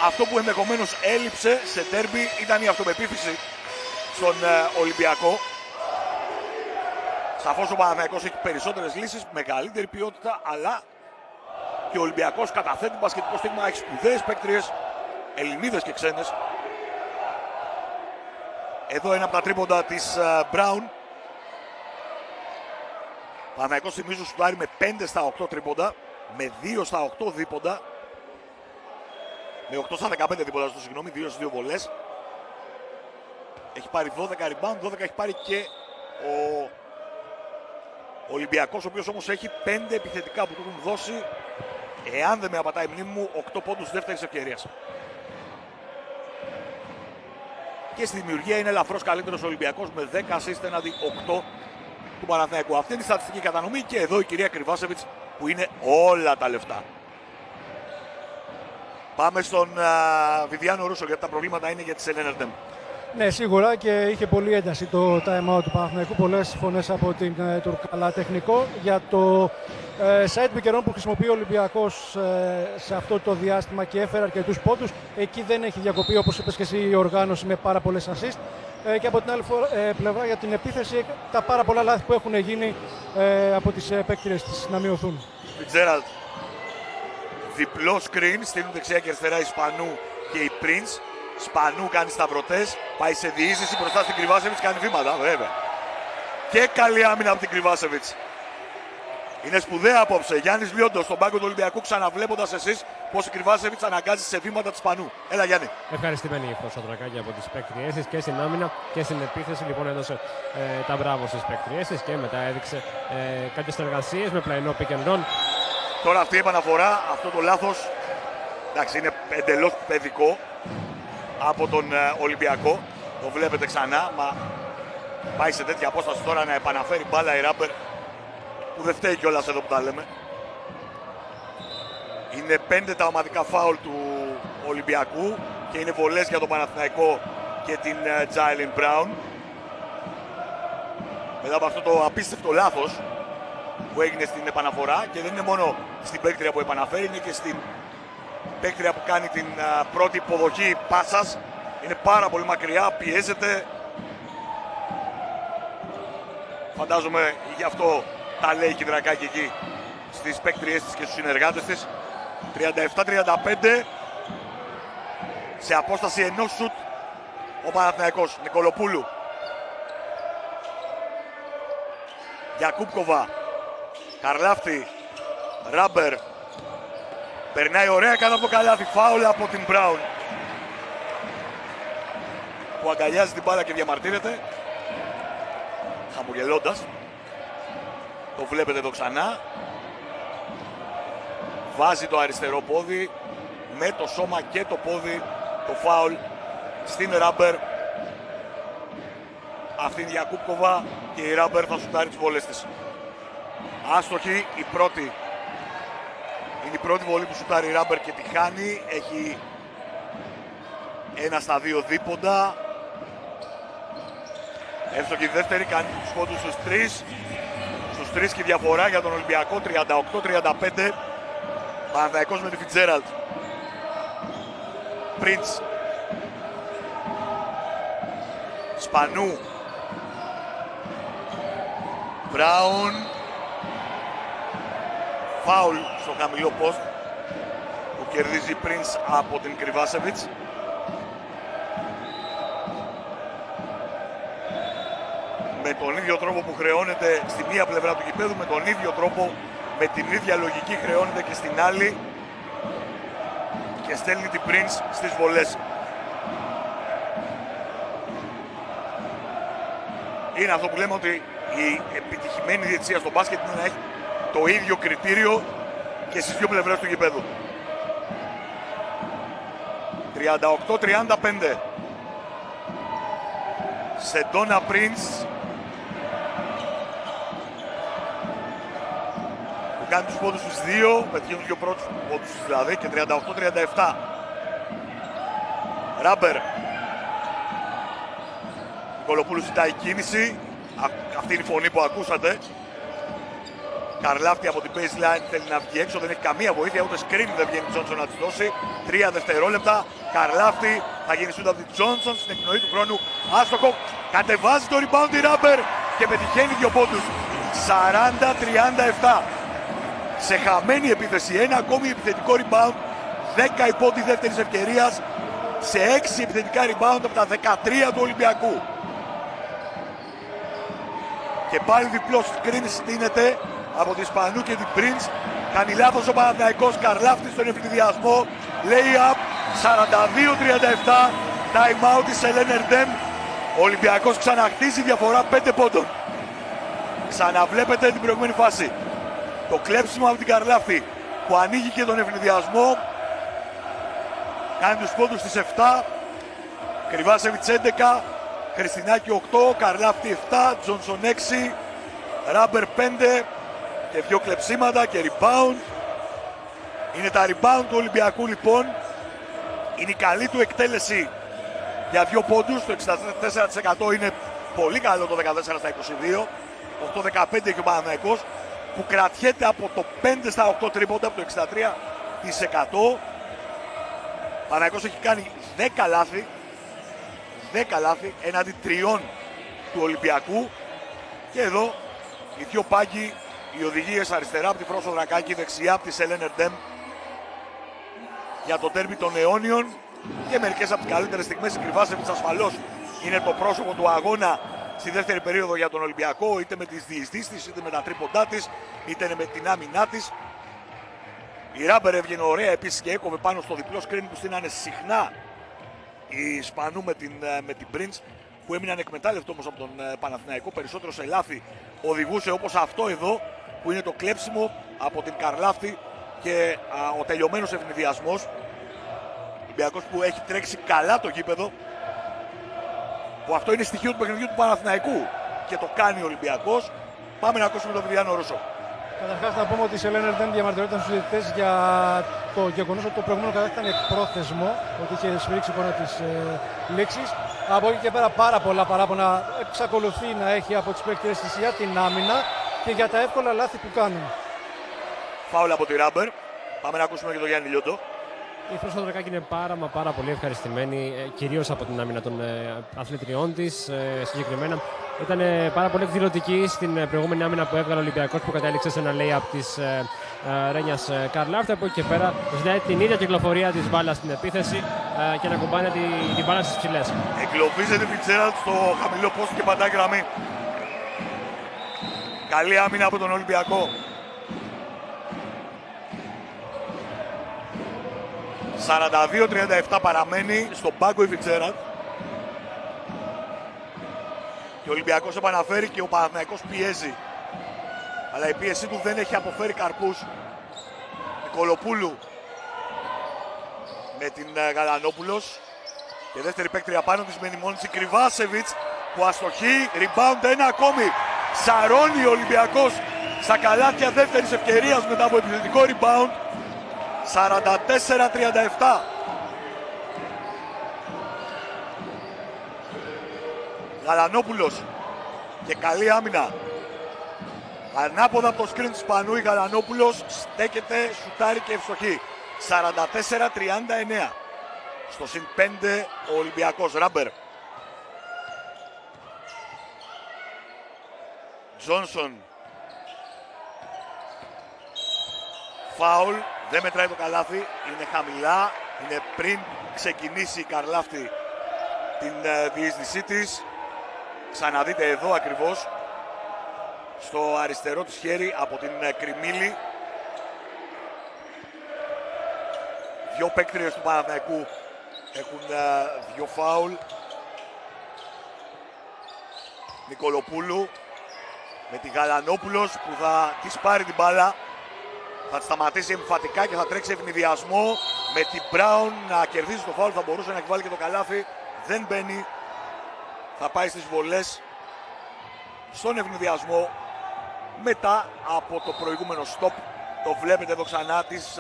Αυτό που ενδεχομένως έλειψε σε ντέρμπι ήταν η αυτοπεποίθηση στον Ολυμπιακό. Σαφώς ο Παναθηναϊκός έχει περισσότερες λύσεις, μεγαλύτερη ποιότητα, αλλά και ο Ολυμπιακός καταθέτει μπασκετικό στίγμα, έχει σπουδαίες παίκτριες Ελληνίδες και ξένες. Εδώ ένα από τα τρίποντα της Brown. Παναθηναϊκός, θυμίζω, σουτάρει με 5 στα 8 τρίποντα, με 2 στα 8 δίποντα, με 8 στα 15 δίποντα, στο συγγνώμη, 2 στις 2 βολές. Έχει πάρει 12 rebound, 12 έχει πάρει και ο Ολυμπιακός, ο οποίος όμως έχει 5 επιθετικά που του έχουν δώσει, εάν δεν με απατάει η μνήμη μου, 8 πόντους δεύτερης ευκαιρίας. Και στη δημιουργία είναι ελαφρώς καλύτερος ο Ολυμπιακός με 10 assist έναντι 8 του Παναθηναϊκού. Αυτή είναι η στατιστική κατανομή και εδώ η κυρία Κρυβάσεβιτς που είναι όλα τα λεφτά. Πάμε στον Βιβιάνο Ρούσο, γιατί τα προβλήματα είναι για τις Ελένερντεμ. Ναι, σίγουρα, και είχε πολύ ένταση το time out του Παναθηναϊκού. Πολλές φωνές από την Τουρκάλα. Τεχνικό για το site επικαιρών που χρησιμοποιεί ο Ολυμπιακός σε αυτό το διάστημα και έφερε αρκετούς πόντους. Εκεί δεν έχει διακοπεί, όπως είπες και εσύ, η οργάνωση με πάρα πολλές assist. Και από την άλλη πλευρά για την επίθεση, τα πάρα πολλά λάθη που έχουν γίνει από τις παίκτριες της να μειωθούν. Φιτζέραλντ, διπλό screen, στείλουν δεξιά και αριστερά η Σπανού και η Prince. Σπανού κάνει σταυρωτές, πάει σε διείσδυση μπροστά στην Κρυβάσεβιτς, κάνει βήματα, βέβαια. Και καλή άμυνα από την Κρυβάσεβιτς. Είναι σπουδαία απόψε. Γιάννης Λιόντος στον πάγκο του Ολυμπιακού, ξαναβλέποντας εσείς πως η Κρυβάσεβιτς αναγκάζει σε βήματα της Σπανού. Έλα, Γιάννη. Ευχαριστημένη η Σωτρακάκη από τις παίκτριές και στην άμυνα και στην επίθεση. Λοιπόν, έδωσε τα μπράβο στις παίκτριές και μετά έδειξε κάποιες συνεργασίες με πλαϊνό pick and roll. Τώρα αυτή η επαναφορά, αυτό το λάθος, εντάξει, είναι εντελώς παιδικό από τον Ολυμπιακό. Το βλέπετε ξανά, μα πάει σε τέτοια απόσταση τώρα να επαναφέρει μπάλα η Ράμπερ, που δεν φταίει κιόλας εδώ που τα λέμε. Είναι 5 τα ομαδικά φάουλ του Ολυμπιακού και είναι βολές για τον Παναθηναϊκό και την Τζάιλιν Μπράουν. Μετά από αυτό το απίστευτο λάθος που έγινε στην επαναφορά, και δεν είναι μόνο στην παίκτρια που επαναφέρει, είναι και στην παίκτρια που κάνει την πρώτη υποδοχή πάσας. Είναι πάρα πολύ μακριά, πιέζεται. Φαντάζομαι γι' αυτό τα λέει η Δρακάκη εκεί στις παίκτριές της και στους συνεργάτες της. 37-35 σε απόσταση ενός σουτ ο Παναθηναϊκός. Νικολοπούλου, Γιακούπκοβα, Καρλάφτη, Ράμπερ. Περνάει ωραία κάτω από το καλάθι. Φάουλ από την Μπράουν, που αγκαλιάζει την μπάλα και διαμαρτύρεται, χαμογελώντας. Το βλέπετε εδώ ξανά. Βάζει το αριστερό πόδι με το σώμα και το πόδι το φάουλ στην Ράμπερ. Αυτή είναι η Γιακούπκοβα και η Ράμπερ θα σουτάρει τις βόλες της. Άστοχη η πρώτη. Είναι η πρώτη βολή που σουτάρει η Ράμπερ και τη χάνει. Έχει 1 στα 2 δίποντα. Εύστοχη η δεύτερη, κάνει τους πόντους στους 3. Στους 3 και διαφορά για τον Ολυμπιακό, 38-35. Παναθηναϊκός με τη Φιτζέραλντ. Πριντς. Σπανού. Μπράουν. Φάουλ στο χαμηλό post που κερδίζει Prince από την Κρυβάσεβιτς. Με τον ίδιο τρόπο που χρεώνεται στη μία πλευρά του γηπέδου, με τον ίδιο τρόπο, με την ίδια λογική χρεώνεται και στην άλλη και στέλνει την Prince στις βολές. Είναι αυτό που λέμε, ότι η επιτυχημένη διαιτησία στο μπάσκετ είναι να έχει το ίδιο κριτήριο και στις δύο πλευρές του γηπέδου. 38-35. Σεντόνα Prince, που κάνει τους πόντους στους 2, πετυχαίνει τους δύο πρώτους πόντους δηλαδή, και 38-37. Ράμπερ. Νικολοπούλου ζητάει κίνηση. Αυτή είναι η φωνή που ακούσατε. Καρλάφτη από την baseline θέλει να βγει έξω, δεν έχει καμία βοήθεια, ούτε screen δεν βγαίνει Τζόνσον να της δώσει. 3 δευτερόλεπτα. Καρλάφτη θα γίνει σούτ από την Τζόνσον στην εκπνοή του χρόνου. Άστοχο. Κατεβάζει το rebound η Ράμπερ και πετυχαίνει 2 πόντους. 40-37. Σε χαμένη επίθεση, ένα ακόμη επιθετικό rebound. 10 η πόντη δεύτερης ευκαιρίας. σε 6 επιθετικά rebound από τα 13 του Ολυμπιακού. Και πάλι διπλό screen στείνεται από την Ισπανού και την Prince. Κάνει λάθος ο Παναθηναϊκός, Καρλάφτης στον ευνηδιασμό. Lay-up, 42-37, time out της Ελένη Ερντέμ. Ο Ολυμπιακός ξαναχτίζει διαφορά 5 πόντων. Ξαναβλέπετε την προηγούμενη φάση. Το κλέψιμο από την Καρλάφτη που ανοίγει και τον ευνηδιασμό. Κάνει τους πόντους στις 7. Κρυβάσεβιτς 11. Χριστινάκη 8. Καρλάφτη 7. Τζόνσον 6. Ράμπερ 5. Και 2 κλεψίματα και rebound. Είναι τα rebound του Ολυμπιακού λοιπόν. Είναι η καλή του εκτέλεση για 2 πόντους. Το 64% είναι πολύ καλό το 14 στα 22. 8-15 έχει ο Παναθηναϊκός που κρατιέται από το 5 στα 8 τρίποντα από το 63%. Ο Παναθηναϊκός έχει κάνει 10 λάθη. 10 λάθη έναντι 3 του Ολυμπιακού. Και εδώ οι 2 πάγκοι, οι οδηγίες αριστερά από τη Φρόσο Δρακάκη, δεξιά από τη Σελέν Ερντέμ για το τέρμι των αιώνιων. Και μερικές από τις καλύτερες στιγμές. Η Κρυβάσεβιτς ασφαλώς είναι το πρόσωπο του αγώνα στη δεύτερη περίοδο για τον Ολυμπιακό, είτε με τις διεισδύσεις της, είτε με τα τρίποντά της, είτε με την άμυνά της. Η Ράμπερ έβγαινε ωραία επίσης και έκοβε πάνω στο διπλό screen που στείνανε συχνά οι Ισπανού με την Prince, που έμειναν εκμετάλλευτο όμως από τον Παναθηναϊκό. Περισσότερο σε λάθη οδηγούσε, όπως αυτό εδώ που είναι το κλέψιμο από την Καρλάφτη και ο τελειωμένος ευνηδιασμός. Ο Ολυμπιακός που έχει τρέξει καλά το γήπεδο, που αυτό είναι στοιχείο του παιχνιδιού του Παναθηναϊκού και το κάνει ο Ολυμπιακός. Πάμε να ακούσουμε τον Βιβιάνο Ρώσο. Καταρχάς να πούμε ότι η Σελέν Ερντέμ διαμαρτυρόταν στους διαιτητές για το γεγονός ότι το προηγούμενο κατάστημα ήταν εκπρόθεσμο, ότι είχε σφυρίξει εικόνα της λήξης. Από εκεί και πέρα πάρα πολλά παράπονα εξακολουθεί να έχει από τις παίκτες της για την άμυνα και για τα εύκολα λάθη που κάνουν. Φάουλ από τη Ράμπερ. Πάμε να ακούσουμε και τον Γιάννη Λιώτο. Η Φρόσο Δρακάκη είναι πάρα πολύ ευχαριστημένη, κυρίως από την άμυνα των αθλητριών της συγκεκριμένα. Ήταν πάρα πολύ εκδηλωτική στην προηγούμενη άμυνα που έβγαλε ο Ολυμπιακός, που κατέληξε σε ένα lay-up της Ρένιας Καρλάφτη. Από εκεί και πέρα ζητάει την ίδια κυκλοφορία της μπάλας στην επίθεση και να κουμπάνε την μπάλα στις ψηλές. Εγκλωβίζεται Φιτσέραλντ στο χαμηλό πόστο και πατάει γραμμή. Καλή άμυνα από τον Ολυμπιακό. 42-37 παραμένει στον πάγκο η Φιτσέραλντ. Και ο Ολυμπιακός επαναφέρει και ο Παναθηναϊκός πιέζει. Αλλά η πίεσή του δεν έχει αποφέρει καρπούς. Νικολοπούλου με την Γαλανόπουλος. Και δεύτερη παίκτρια πάνω της μένει μόνη της η Κρυβάσεβιτς που αστοχεί. Rebound ένα ακόμη. Σαρώνει ο Ολυμπιακός στα καλάθια δεύτερης ευκαιρίας μετά από επιθετικό rebound. 44-37. Γαλανόπουλος και καλή άμυνα. Ανάποδα από το screen του Ισπανού η Γαλανόπουλος στέκεται, σουτάρει και ευστοχή. 44-39. Στο συν 5 ο Ολυμπιακός. Ράμπερ. Τζόνσον. Φάουλ. Δεν μετράει το καλάθι. Είναι χαμηλά. Είναι πριν ξεκινήσει η Καρλάφτη την διείσδυσή της. Ξαναδείτε εδώ ακριβώς. Στο αριστερό της χέρι από την Κρυμίλη. 2 παίκτριες του Παναθηναϊκού έχουν 2 φάουλ. Νικολοπούλου με τη Γαλανόπουλος που θα της πάρει την μπάλα. Θα τη σταματήσει εμφατικά και θα τρέξει ευνηδιασμό με την Μπράουν να κερδίσει το φάουλ. Θα μπορούσε να έχει βάλει και το καλάθι. Δεν μπαίνει. Θα πάει στις βολές στον ευνηδιασμό μετά από το προηγούμενο stop. Το βλέπετε εδώ ξανά της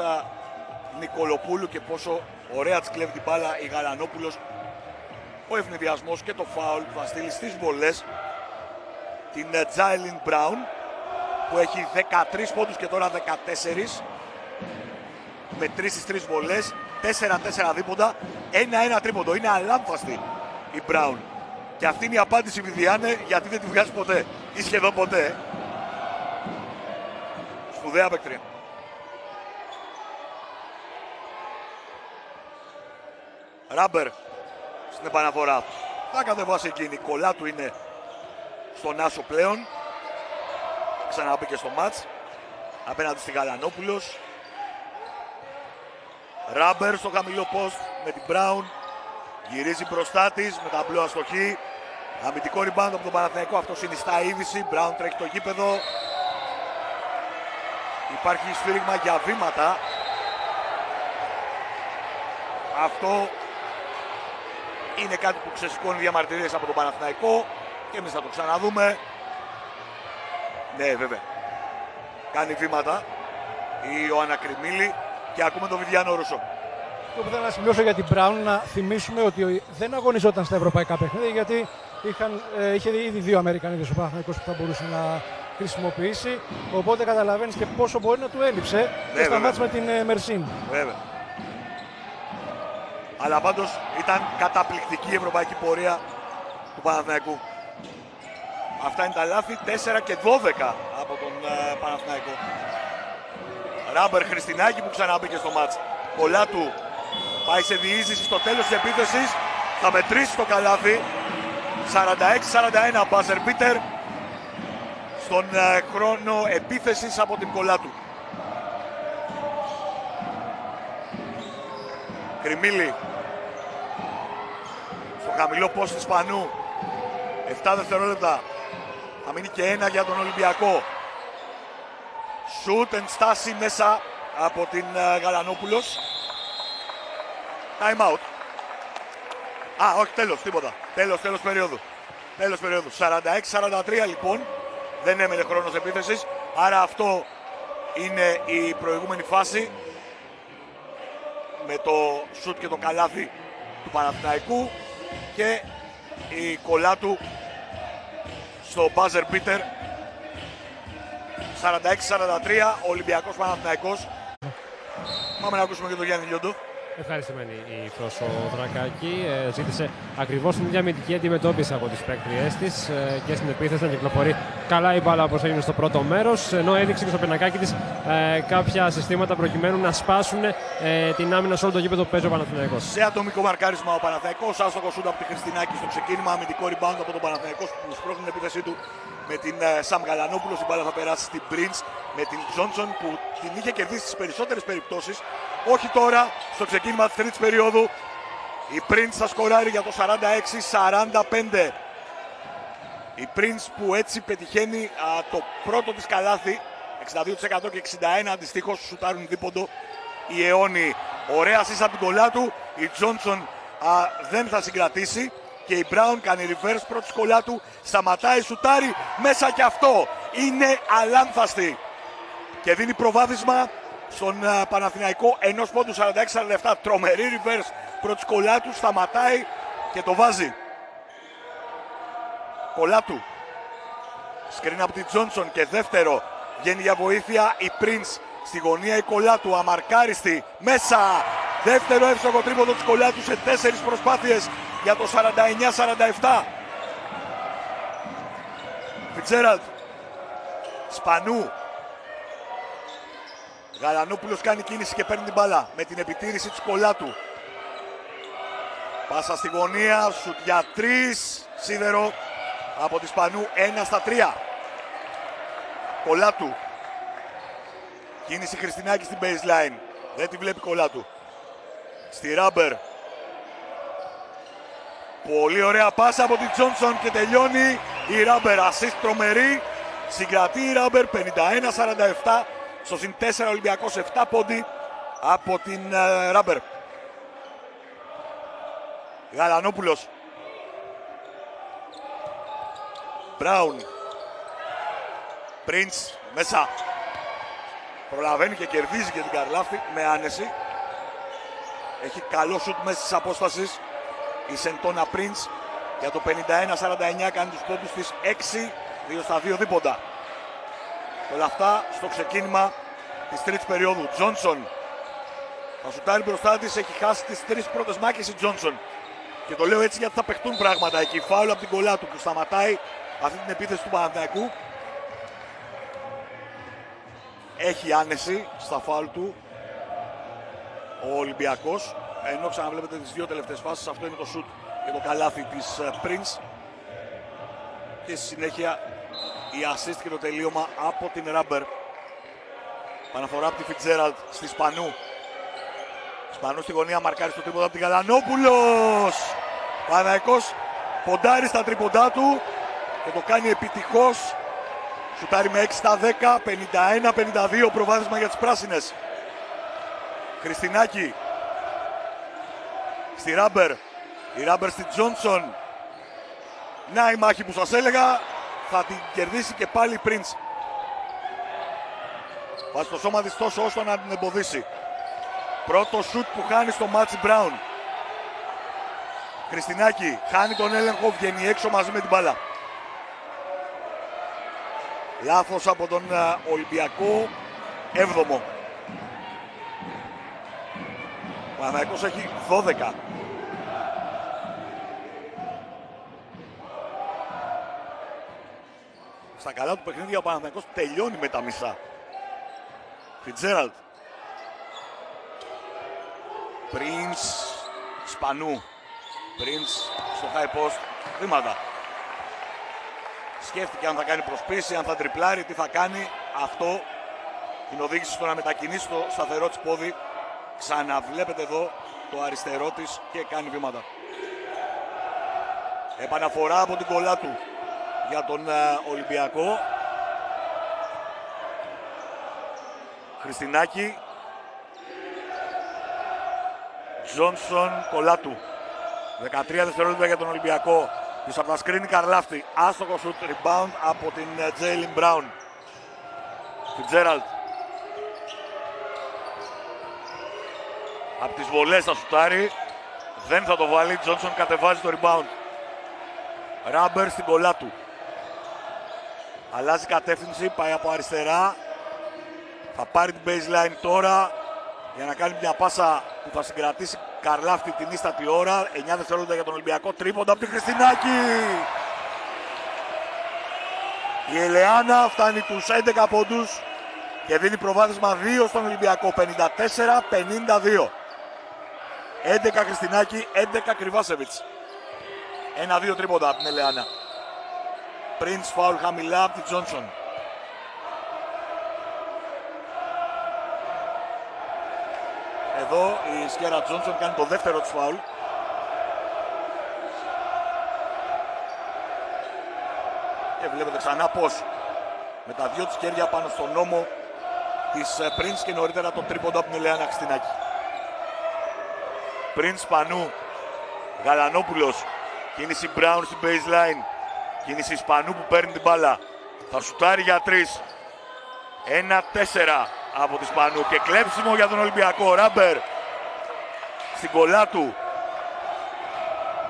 Νικολοπούλου και πόσο ωραία της κλέβει την μπάλα η Γαλανόπουλος. Ο ευνηδιασμός και το φάουλ που θα στείλει στις βολές την Τζάιλιν Μπράουν που έχει 13 πόντους και τώρα 14 με 3 στις 3 βολές, 4-4 δίποντα, 1-1 τρίποντο. Είναι αλάμφαστη η Μπράουν. Και αυτή είναι η απάντηση Βιβιάνε, γιατί δεν τη βγάζει ποτέ ή σχεδόν ποτέ. Σπουδαία παίκτρια. Ράμπερ στην επαναφορά. Θα κατεβάσει εκείνη. Κολλά του είναι στον άσο πλέον. Ξαναμπήκε στο μάτς. Απέναντι στη Γαλανόπουλος. Ράμπερ στο χαμηλό post με την Brown. Γυρίζει μπροστά της με ταμπλό αστοχή. Αμυντικό rebound από τον Παναθηναϊκό. Αυτό συνιστά είδηση. Brown τρέχει το γήπεδο. Υπάρχει σφύριγμα για βήματα. Αυτό είναι κάτι που ξεσηκώνει διαμαρτυρίες από τον Παναθηναϊκό και εμείς θα το ξαναδούμε. Ναι, βέβαια. Κάνει βήματα η Ιωάννα Κρυμίλη και ακούμε τον Βιδιάνο Ρούσο. Αυτό που θέλω να σημειώσω για την Brown, να θυμίσουμε ότι δεν αγωνιζόταν στα ευρωπαϊκά παιχνίδια, γιατί είχε ήδη δύο Αμερικανίδες ο Παναθηναϊκός που θα μπορούσε να χρησιμοποιήσει. Οπότε καταλαβαίνεις και πόσο μπορεί να του έλειψε και στα μάτς με την Μερσίν. Βέβαια. Αλλά πάντως ήταν καταπληκτική η ευρωπαϊκή πορεία του Παναθηναϊκού. Αυτά είναι τα λάθη, 4 και 12 από τον Παναθηναϊκό. Ράμπερ Χριστινάκη που ξαναμπήκε στο μάτς. Κολλά του πάει σε διείσδυση στο τέλος της επίθεσης. Θα μετρήσει το καλάθι. 46-41 μπάζερ μπίτερ στον χρόνο επίθεσης από την κολλά του. Κρυμίλη στο χαμηλό post της Σπανού. 7 δευτερόλεπτα. Θα μείνει και ένα για τον Ολυμπιακό. Shoot and στάση μέσα από την Γαλανόπουλος. Time out. Όχι, τέλος, τίποτα. Τέλος περίοδου. Τέλος περίοδου. 46-43 λοιπόν. Δεν έμενε χρόνος επίθεσης. Άρα αυτό είναι η προηγούμενη φάση. Με το shoot και το καλάθι του Παναθηναϊκού. Και η κολλά του στο buzzer beater. 46-43, Ολυμπιακός Παναθηναϊκός. Πάμε να ακούσουμε και τον Γιάννη Λιόντο. Ευχαριστημένη η Φρόσο Δρακάκη. Ζήτησε ακριβώς την ίδια αμυντική αντιμετώπιση από τις παίκτριές της και στην επίθεση να κυκλοφορεί καλά η μπάλα όπως έγινε στο πρώτο μέρος. Ενώ έδειξε και στο πινακάκι της κάποια συστήματα προκειμένου να σπάσουν την άμυνα σε όλο το γήπεδο που παίζει ο Παναθηναϊκός. Σε ατομικό μαρκάρισμα ο Παναθηναϊκός. Άστοχο σούτ από τη Χριστινάκη στο ξεκίνημα. Αμυντικό rebound από τον Παναθηναϊκό που σπρώχνει την επίθεσή του με την Σαμ Γαλανόπουλο. Η μπάλα θα περάσει στην Prince με την Τζόνσον που την είχε κερδίσει στις περισσότερες περιπτώσεις. Όχι τώρα, στο ξεκίνημα της τρίτης περίοδου. Η Prince θα σκοράρει για το 46-45. Η Prince που έτσι πετυχαίνει το πρώτο της καλάθι. 62% και 61% αντιστοίχως σουτάρουν δίποντο οι αιώνιοι. Ωραία σύστα από την κολλά του. Η Τζόνσον δεν θα συγκρατήσει. Και η Brown κάνει reverse πρώτη σκολά του. Σταματάει, σουτάρει μέσα και αυτό. Είναι αλάνθαστη. Και δίνει προβάδισμα στον Παναθηναϊκό ενός πόντου 46-47. Τρομερή reverse πρώτη σκολά του. Σταματάει και το βάζει. Κολλά του. Σκριν από την Τζόνσον και δεύτερο. Βγαίνει για βοήθεια η Prince. Στη γωνία η κολλά του. Αμαρκάριστη. Μέσα. Δεύτερο εύστοχο τρίποντο της κολλά του σε 4 προσπάθειες για το 49-47. Φιτσέραλτ. Σπανού. Γαλανόπουλος κάνει κίνηση και παίρνει την μπάλα με την επιτήρηση της κολλά του. Πάσα στη γωνία. Σουτ για 3. Σίδερο από τη Σπανού. 1-3. Κολλά του. Κίνηση Χριστινάκη στην baseline. Δεν τη βλέπει κολλά του. Στη Ράμπερ. Πολύ ωραία πάσα από την Τζόνσον και τελειώνει η Ράμπερ. Assist τρομερή. Συγκρατεί η Ράμπερ 51-47. Στο συν 4 Ολυμπιακός 7 πόντι από την Ράμπερ. Γαλανόπουλος. Μπράουν. Prince μέσα. Προλαβαίνει και κερδίζει και την Καρλάφη με άνεση. Έχει καλό σουτ μέσα της απόστασης. Η Σεντόνα Prince για το 51-49 κάνει τους πόντους της 6, 2 στα 2 δίποντα. Όλα αυτά στο ξεκίνημα της τρίτης περίοδου. Τζόνσον θα σουτάρει μπροστά της, έχει χάσει τις 3 πρώτες μάχες η Τζόνσον. Και το λέω έτσι γιατί θα παιχτούν πράγματα εκεί. Φάουλ από την κολλά του που σταματάει αυτή την επίθεση του Παναθηναϊκού. Έχει άνεση στα φάουλ του ο Ολυμπιακός. ενώ ξαναβλέπετε τις δύο τελευταίες φάσεις. Αυτό είναι το σουτ και το καλάθι της Prince. Και στη συνέχεια η assist και το τελείωμα από την Rubber. Παναφορά από τη Fitzgerald στη Σπανού. Σπανού στη γωνία, μαρκάρει στο τρίποντα από την Γαλανόπουλος. Παναθηναϊκός ποντάρει στα τρίποντά του και το κάνει επιτυχώς. Σουτάρει με 6 στα 10, 51-52 προβάδισμα για τις πράσινες. Χριστινάκη στη Rubber. Η Rubber στη Johnson. Να η μάχη που σας έλεγα. Θα την κερδίσει και πάλι η Prince. Βάζει το σώμα της τόσο ώστε να την εμποδίσει. Πρώτο σουτ που χάνει στο Μάτσι Μπράουν. Χριστινάκη χάνει τον έλεγχο, βγαίνει έξω μαζί με την μπάλα. Λάθος από τον Ολυμπιακό, 7ο. Ο Παναθηναϊκός έχει 12. Στα καλά του παιχνίδια ο Παναθηναϊκός τελειώνει με τα μισά. Fitzgerald. Prince. Σπανού. Prince στο high post. Βήματα. Σκέφτηκε αν θα κάνει προσπίση, αν θα τριπλάρει, τι θα κάνει. Αυτό την οδήγησε στο να μετακινήσει το σταθερό της πόδι. Ξαναβλέπετε εδώ το αριστερό της και κάνει βήματα. Επαναφορά από την κολλά του για τον Ολυμπιακό. Χριστινάκη. Τζόνσον, κολλάτου. 13 δευτερόλεπτα για τον Ολυμπιακό. Πίσω από τα σκρίνη Καρλάφτη. Άστοχο σουτ, rebound από την Τζέιλιν Μπράουν. Fitzgerald. Από τις βολές θα σουτάρει. Δεν θα το βάλει. Τζόνσον κατεβάζει το rebound. Rubber στην κολλάτου. Αλλάζει κατεύθυνση, πάει από αριστερά. Θα πάρει την baseline τώρα για να κάνει μια πάσα που θα συγκρατήσει Καρλάφτη την ίστατη ώρα. 9 δευτερόλεπτα για τον Ολυμπιακό. Τρίποντα από τη Χριστινάκη. Η Ελεάνα φτάνει τους 11 πόντους και δίνει προβάδισμα 2 στον Ολυμπιακό. 54-52. 11 Χριστινάκη, 11 Κρυβάσεβιτς. 1-2 τρίποντα από την Ελεάνα. Prince φάουλ χαμηλά από την Τζόνσον. Εδώ η Σκέρα Τζόνσον κάνει το δεύτερο της φάουλ. Και βλέπετε ξανά πως με τα δυο της χέρια πάνω στον ώμο της Prince και νωρίτερα το τρίποντο από την Ελεάνα Χριστινάκη. Prince Πανού, Γαλανόπουλος, κίνηση Brown στην baseline, κίνηση Σπανού που παίρνει την μπάλα. Θα σουτάρει για 3. 1-4 από τη Σπανού και κλέψιμο για τον Ολυμπιακό. Rubber στην κολλά του.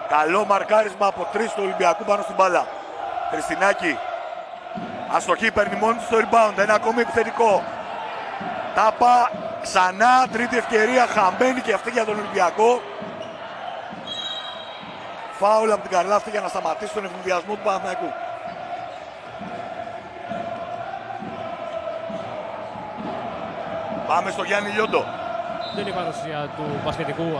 Καλό μαρκάρισμα από 3 του Ολυμπιακού πάνω στην μπάλα. Χριστινάκη. Αστοχή, παίρνει μόνη του στο rebound. Ένα ακόμη επιθετικό. Τάπα ξανά, τρίτη ευκαιρία, χαμένη και αυτή για τον Ολυμπιακό. Φάουλ από την Καρλάφτη για να σταματήσει τον ευνηδιασμό του Παναθηναϊκού. Πάμε στο Γιάννη Λιόντο. Δεν είναι η παρουσία του μπασκετικού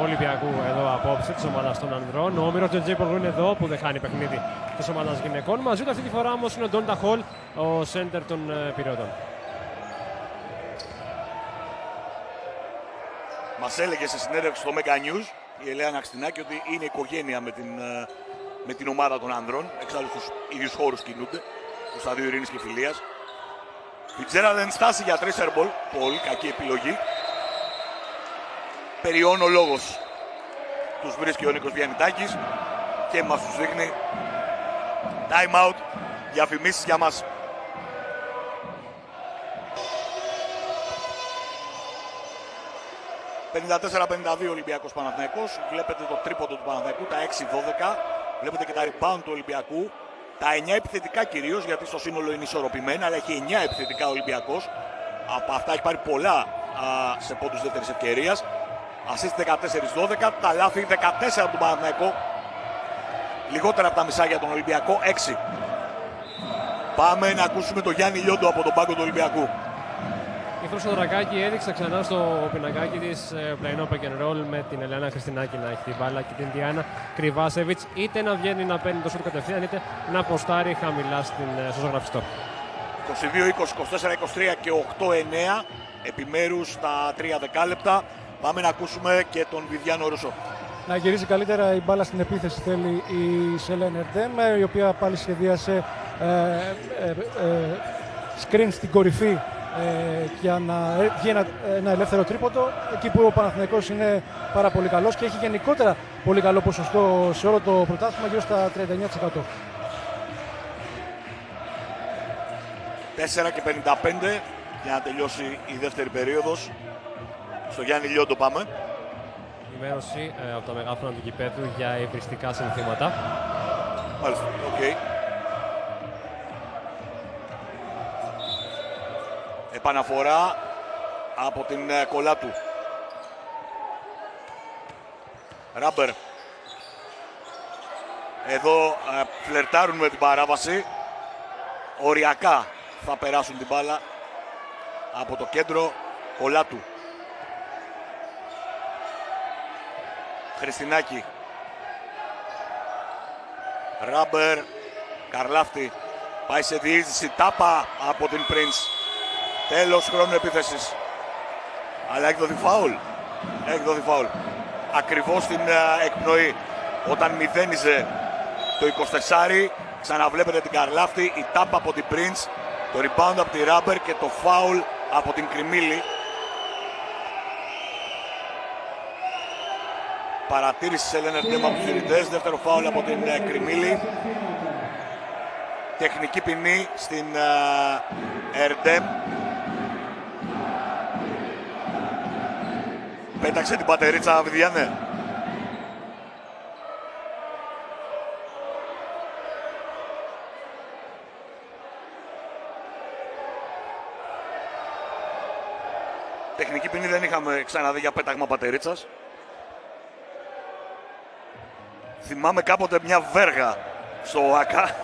Ολυμπιακού εδώ απόψε της ομάδας των ανδρών. Ο Όμηρος Τζετζέιπορ είναι εδώ που δεν χάνει παιχνίδι της ομάδας γυναικών. Μαζί του αυτή τη φορά όμως είναι ο Ντόντα Χολ, ο σέντερ των Πυραιωτών. Μας έλεγε σε συνέντευξη στο Mega News η Ελεάνα Χριστινάκη ότι είναι οικογένεια με την ομάδα των ανδρών. Εξάλλου στους ίδιους χώρους κινούνται, στο στάδιο ειρήνης και φιλίας. Fitzgerald δεν στάσει για 3 airball. Πολύ κακή επιλογή. Περιών ο λόγος. Τους βρίσκει ο Νίκος Βιαννιτάκης και μας τους δείχνει time out, διαφημίσεις για μας. «54-52 Ολυμπιακός Παναθηναϊκός». Βλέπετε το τρίποντο του Παναθηναϊκού, τα 6-12. Βλέπετε και τα rebound του Ολυμπιακού. Τα 9 επιθετικά κυρίως, γιατί στο σύνολο είναι ισορροπημένα, αλλά έχει 9 επιθετικά ο Ολυμπιακός. Από αυτά έχει πάρει πολλά σε πόντους δεύτερης ευκαιρίας. Assist 14-12, τα λάθη 14 από τον Παναθηναϊκό. Λιγότερα από τα μισά για τον Ολυμπιακό, 6. Πάμε να ακούσουμε τον Γιάννη Λιόντο από τον πάγκο του Ολυμπιακού. Η Θροσοδρακάκη έδειξε ξανά στο πινακάκι της πλαϊνό pick and roll με την Ελένα Χριστινάκη να έχει την μπάλα και την Διάννα Κρυβάσεβιτς, είτε να βγαίνει να παίρνει το σούτ κατευθείαν, είτε να ποστάρει χαμηλά στο ζωγραφιστό. 22-20, 24-23 και 8-9 επιμέρους στα 3 δεκάλεπτα. Πάμε να ακούσουμε και τον Βιβιάνο Ρούσο. Να γυρίζει καλύτερα η μπάλα στην επίθεση θέλει η Σελέν Ερντέμ, η οποία πάλι σχεδίασε screen στην κορυφή για να βγει ένα ελεύθερο τρίποντο, εκεί που ο Παναθηναϊκός είναι πάρα πολύ καλός και έχει γενικότερα πολύ καλό ποσοστό σε όλο το πρωτάθλημα, γύρω στα 39%. 4 και 55 για να τελειώσει η δεύτερη περίοδος. Στο Γιάννη Λιόντο πάμε. Ενημέρωση από τα μεγάφωνα του γηπέδου για υβριστικά συνθήματα. Μάλιστα, οκ. Επαναφορά από την Κολάτου. Ράμπερ. Εδώ φλερτάρουν με την παράβαση. Οριακά θα περάσουν την μπάλα από το κέντρο. Κολάτου. Χριστινάκη. Ράμπερ. Καρλάφτη. Πάει σε διείσδυση. Τάπα από την Prince. Τέλος χρόνου επίθεσης. Αλλά έχει δοθεί φάουλ. Έχει δοθεί φάουλ. Ακριβώς στην εκπνοή. Όταν μηδένιζε το 24, ξαναβλέπετε την Καρλάφτη, η τάπα από την Prince, το rebound από τη Ράμπερ και το φάουλ από την Κρυμίλη. Παρατήρηση σε Ελένα Ερντέμ από τους διαιτητές, δεύτερο φάουλ από την Κρυμίλη. Τεχνική ποινή στην Ερντέμ. Πέταξε την πατερίτσα, Βιδιάνε. Τεχνική ποινή δεν είχαμε ξαναδεί για πέταγμα πατερίτσας. Θυμάμαι κάποτε μια βέργα στο ΟΑΚΑ.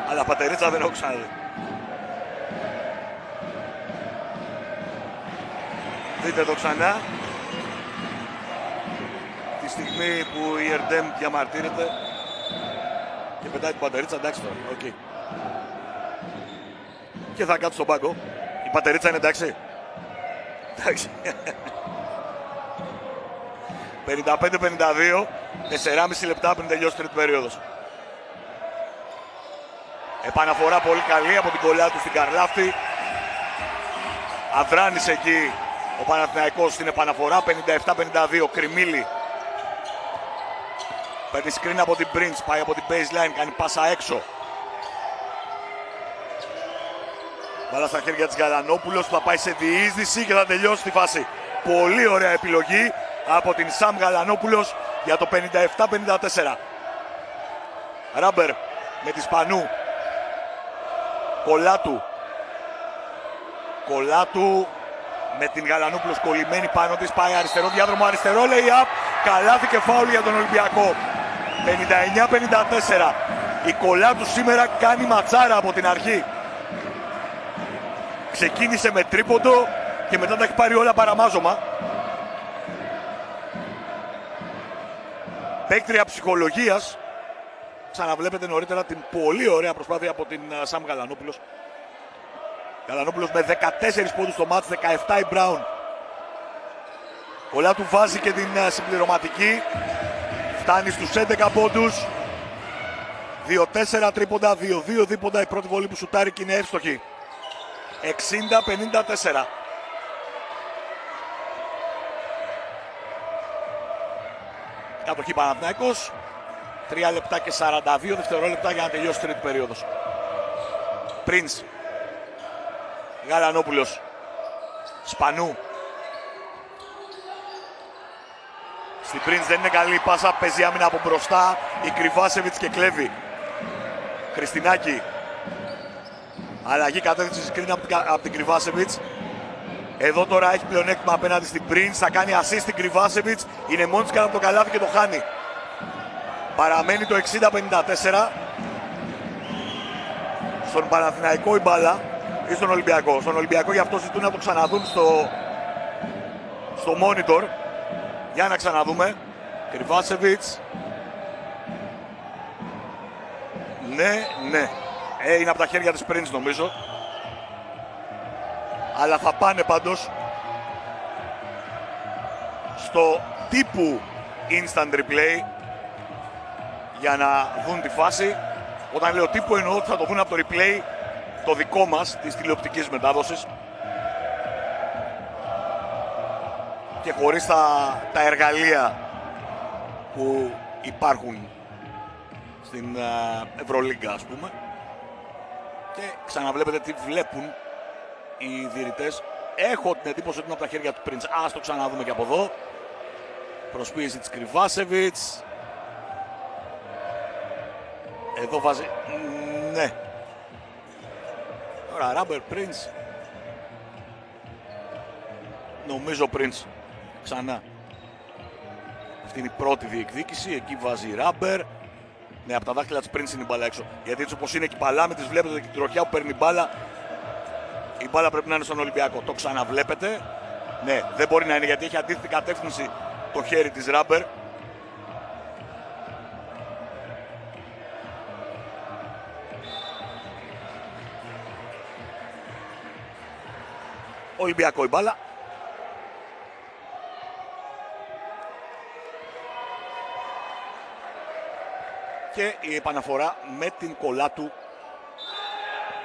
Αλλά πατερίτσα δεν έχω ξαναδεί. Δείτε το ξανά. Τη στιγμή που η Ερντέμ διαμαρτύρεται και πετάει την πατερίτσα, εντάξει τώρα, οκ. Και θα κάτω στον πάγκο. Η πατερίτσα είναι εντάξει. Εντάξει. 55-52, 4,5 λεπτά πριν τελειώσει τρίτη περίοδος. Επαναφορά πολύ καλή από την Κολάτου στην Καρλάφτη. Αδράνησε εκεί ο Παναθηναϊκός στην επαναφορά, 57-52, Κρυμίλη. Παίρνει screen από την Prince, πάει από την baseline, κάνει πάσα έξω. Μπάλα στα χέρια της Γαλανόπουλος, θα πάει σε διείσδυση και θα τελειώσει τη φάση. Πολύ ωραία επιλογή από την Σαμ Γαλανόπουλος για το 57-54. Ράμπερ με τη Σπανού. Κολάτου. Κολάτου με την Γαλανόπουλος κολλημένη πάνω της. Πάει αριστερό διάδρομο, αριστερό lay-up. Καλάθι και φάουλ για τον Ολυμπιακό. 59-54. Η Κολάτου σήμερα κάνει ματσάρα από την αρχή. Ξεκίνησε με τρίποντο και μετά τα έχει πάρει όλα παραμάζωμα. Παίκτρια ψυχολογίας. Ξαναβλέπετε νωρίτερα την πολύ ωραία προσπάθεια από την Σαμ Γαλανόπουλος. Γαλανόπουλος με 14 πόντους στο μάτς, 17 η Μπράουν. Κολάτου βάζει και την συμπληρωματική. Φτάνει στους 11 πόντους. 2-4 τρίποντα, 2-2 δίποντα. Η πρώτη βολή που σουτάρει και είναι εύστοχη. 60-54. Κατοχή Παναθηναϊκός. 3 λεπτά και 42 δευτερόλεπτα για να τελειώσει τρίτη περίοδος. Prince. Γαλανόπουλος. Σπανού. Στην Prince δεν είναι καλή η πάσα, παίζει άμυνα από μπροστά. Η Κρυβάσεβιτς και κλέβει. Χριστινάκη. Αλλαγή κατεύθυνση screen από την Κρυβάσεβιτς. Εδώ τώρα έχει πλεονέκτημα απέναντι στην Prince. Θα κάνει assist στην Κρυβάσεβιτς. Είναι μόνη της κατά το καλάθι και το χάνει. Παραμένει το 60-54. Στον Παναθηναϊκό η μπάλα. ή στον Ολυμπιακό? Στον Ολυμπιακό, γι' αυτό ζητούν να το ξαναδούν στο monitor. Για να ξαναδούμε. Κρυβάσεβιτς. Ναι. Είναι από τα χέρια της Prince νομίζω. Αλλά θα πάνε πάντως στο τύπου instant replay για να δουν τη φάση. Όταν λέω τύπου εννοώ ότι θα το δουν από το replay το δικό μας, της τηλεοπτικής μετάδοσης, και χωρίς τα εργαλεία που υπάρχουν στην Ευρωλίγκα, ας πούμε. Και ξαναβλέπετε τι βλέπουν οι διαιτητές. Έχω την εντύπωση ότι είναι από τα χέρια του Prince. Ας το ξαναδούμε και από εδώ. Προσποίηση της Κρυβάσεβιτς. Εδώ βάζει... Ναι. Τώρα Rubber Prince. Νομίζω Prince. Ξανά. Αυτή είναι η πρώτη διεκδίκηση. Εκεί βάζει Rubber. Ναι, από τα δάχτυλα της Prince είναι η μπάλα έξω. Γιατί έτσι όπως είναι και οι παλάμητες, βλέπετε και την τροχιά που παίρνει η μπάλα. Η μπάλα πρέπει να είναι στον Ολυμπιακό. Το ξαναβλέπετε. Ναι, δεν μπορεί να είναι γιατί έχει αντίθετη κατεύθυνση το χέρι της Rubber. Ολυμπιακό η μπάλα. Και η επαναφορά με την κολλά του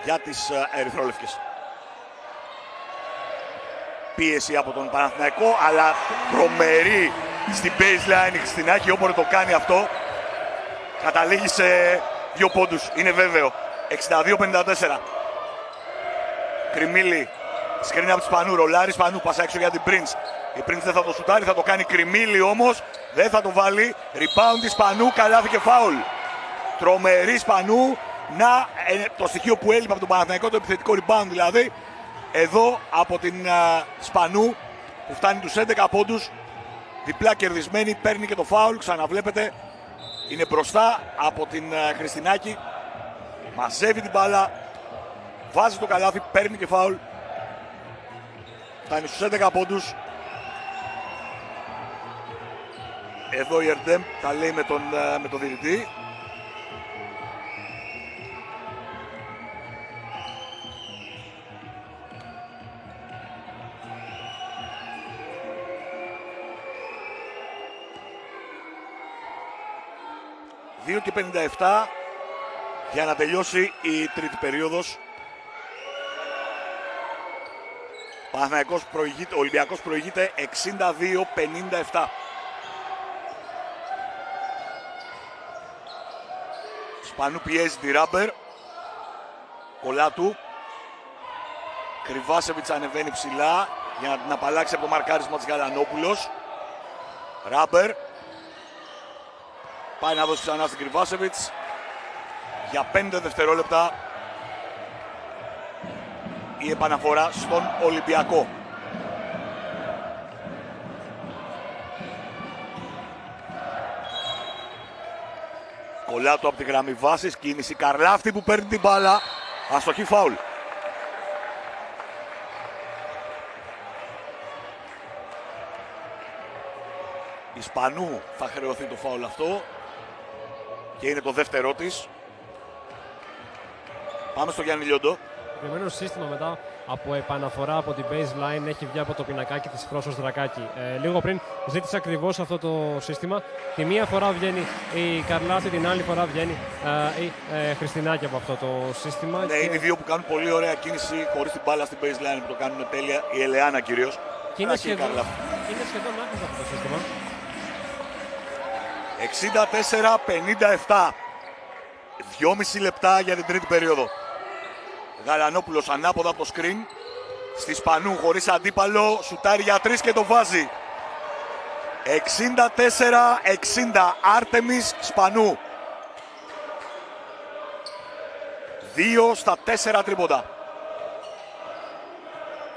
για τις ερυθρόλευκες. Πίεση από τον Παναθηναϊκό, αλλά τρομερή στην baseline η Χριστινάκη. Όποτε το κάνει αυτό καταλήγει σε 2 πόντους, είναι βέβαιο. 62-54. Κριμίλη, σκρίνει από τη Σπανού, ρολάρι Σπανού, πάσα έξω για την Prince. Η Prince δεν θα το σουτάρει, θα το κάνει Κριμίλη όμως, δεν θα το βάλει. Rebound τη Σπανού, καλάθι και φάουλ. Τρομερή Σπανού, να το στοιχείο που έλειπε από τον Παναθηναϊκό, το επιθετικό rebound δηλαδή. Εδώ από την Σπανού που φτάνει τους 11 πόντους, διπλά κερδισμένη, παίρνει και το φάουλ, ξαναβλέπετε. Είναι μπροστά από την Χριστινάκη, μαζεύει την μπάλα, βάζει το καλάθι, παίρνει και φάουλ. Φτάνει στους 11 πόντους. Εδώ η Ερντέμ τα λέει με τον διαιτητή. Και 57 για να τελειώσει η τρίτη περίοδος. Ο Ολυμπιακός προηγείται 62-57. Σπανού πιέζει τη Rubber. Κολλά του. Κρυβάσεβιτς ανεβαίνει ψηλά για να την απαλλάξει από το μαρκάρισμα της Γαλανόπουλος. Rubber. Πάει να δώσει ξανά στην Κρυβάσεβιτς για 5 δευτερόλεπτα η επαναφορά στον Ολυμπιακό. Κολλά του από τη γραμμή βάσης, κίνηση Καρλάφτη που παίρνει την μπάλα, αστοχή φάουλ. Η Σπανού θα χρεωθεί το φάουλ αυτό και είναι το δεύτερό της. Πάμε στο Γιάννη Λιόντο. Το σύστημα μετά από επαναφορά από την baseline έχει βγει από το πινακάκι της Φρόσος Δρακάκη. Λίγο πριν ζήτησε ακριβώς αυτό το σύστημα. Τη μία φορά βγαίνει η Καρλάτη, την άλλη φορά βγαίνει η Χριστινάκη από αυτό το σύστημα. Ναι, είναι οι δύο που κάνουν πολύ ωραία κίνηση χωρίς την μπάλα στην baseline που το κάνουν τέλεια. Η Ελεάνα κυρίως. Και είναι σχεδόν άχαστο αυτό το σύστημα. 64-57. 2,5 λεπτά για την τρίτη περίοδο. Γαλανόπουλος ανάποδα από το screen. Στη Σπανού χωρίς αντίπαλο. Σουτάρει για 3 και το βάζει. 64-60. Άρτεμις Σπανού. 2 στα 4 τρίποντα.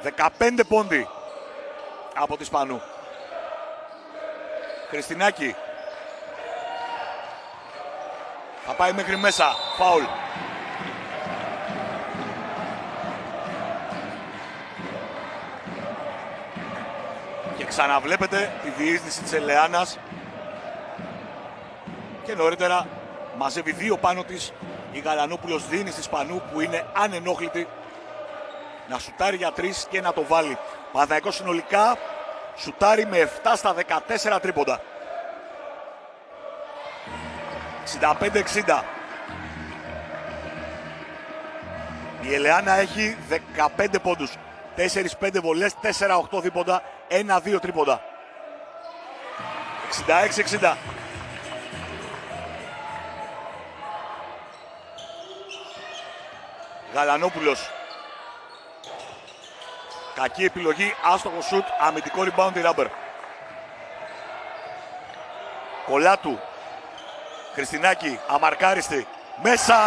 15 πόντι από τη Σπανού. Χριστινάκη. Θα πάει μέχρι μέσα. Φάουλ. Ξαναβλέπετε τη διείσδυση της Ελεάνας και νωρίτερα μαζεύει 2 πάνω της. Η Γαλανόπουλος δίνει στη Σπανού που είναι ανενόχλητη να σουτάρει για 3 και να το βάλει. Παναθηναϊκός συνολικά σουτάρει με 7 στα 14 τρίποντα. 65-60. Η Ελεάνα έχει 15 πόντους. 4-5 βολές, 4-8 δίποντα, 1-2 τρίποντα. 66-60. Γαλανόπουλος. Κακή επιλογή, άστοχο σουτ, αμυντικό rebound η Ράμπερ. Κολάτου. Χριστινάκη, αμαρκάριστη. Μέσα!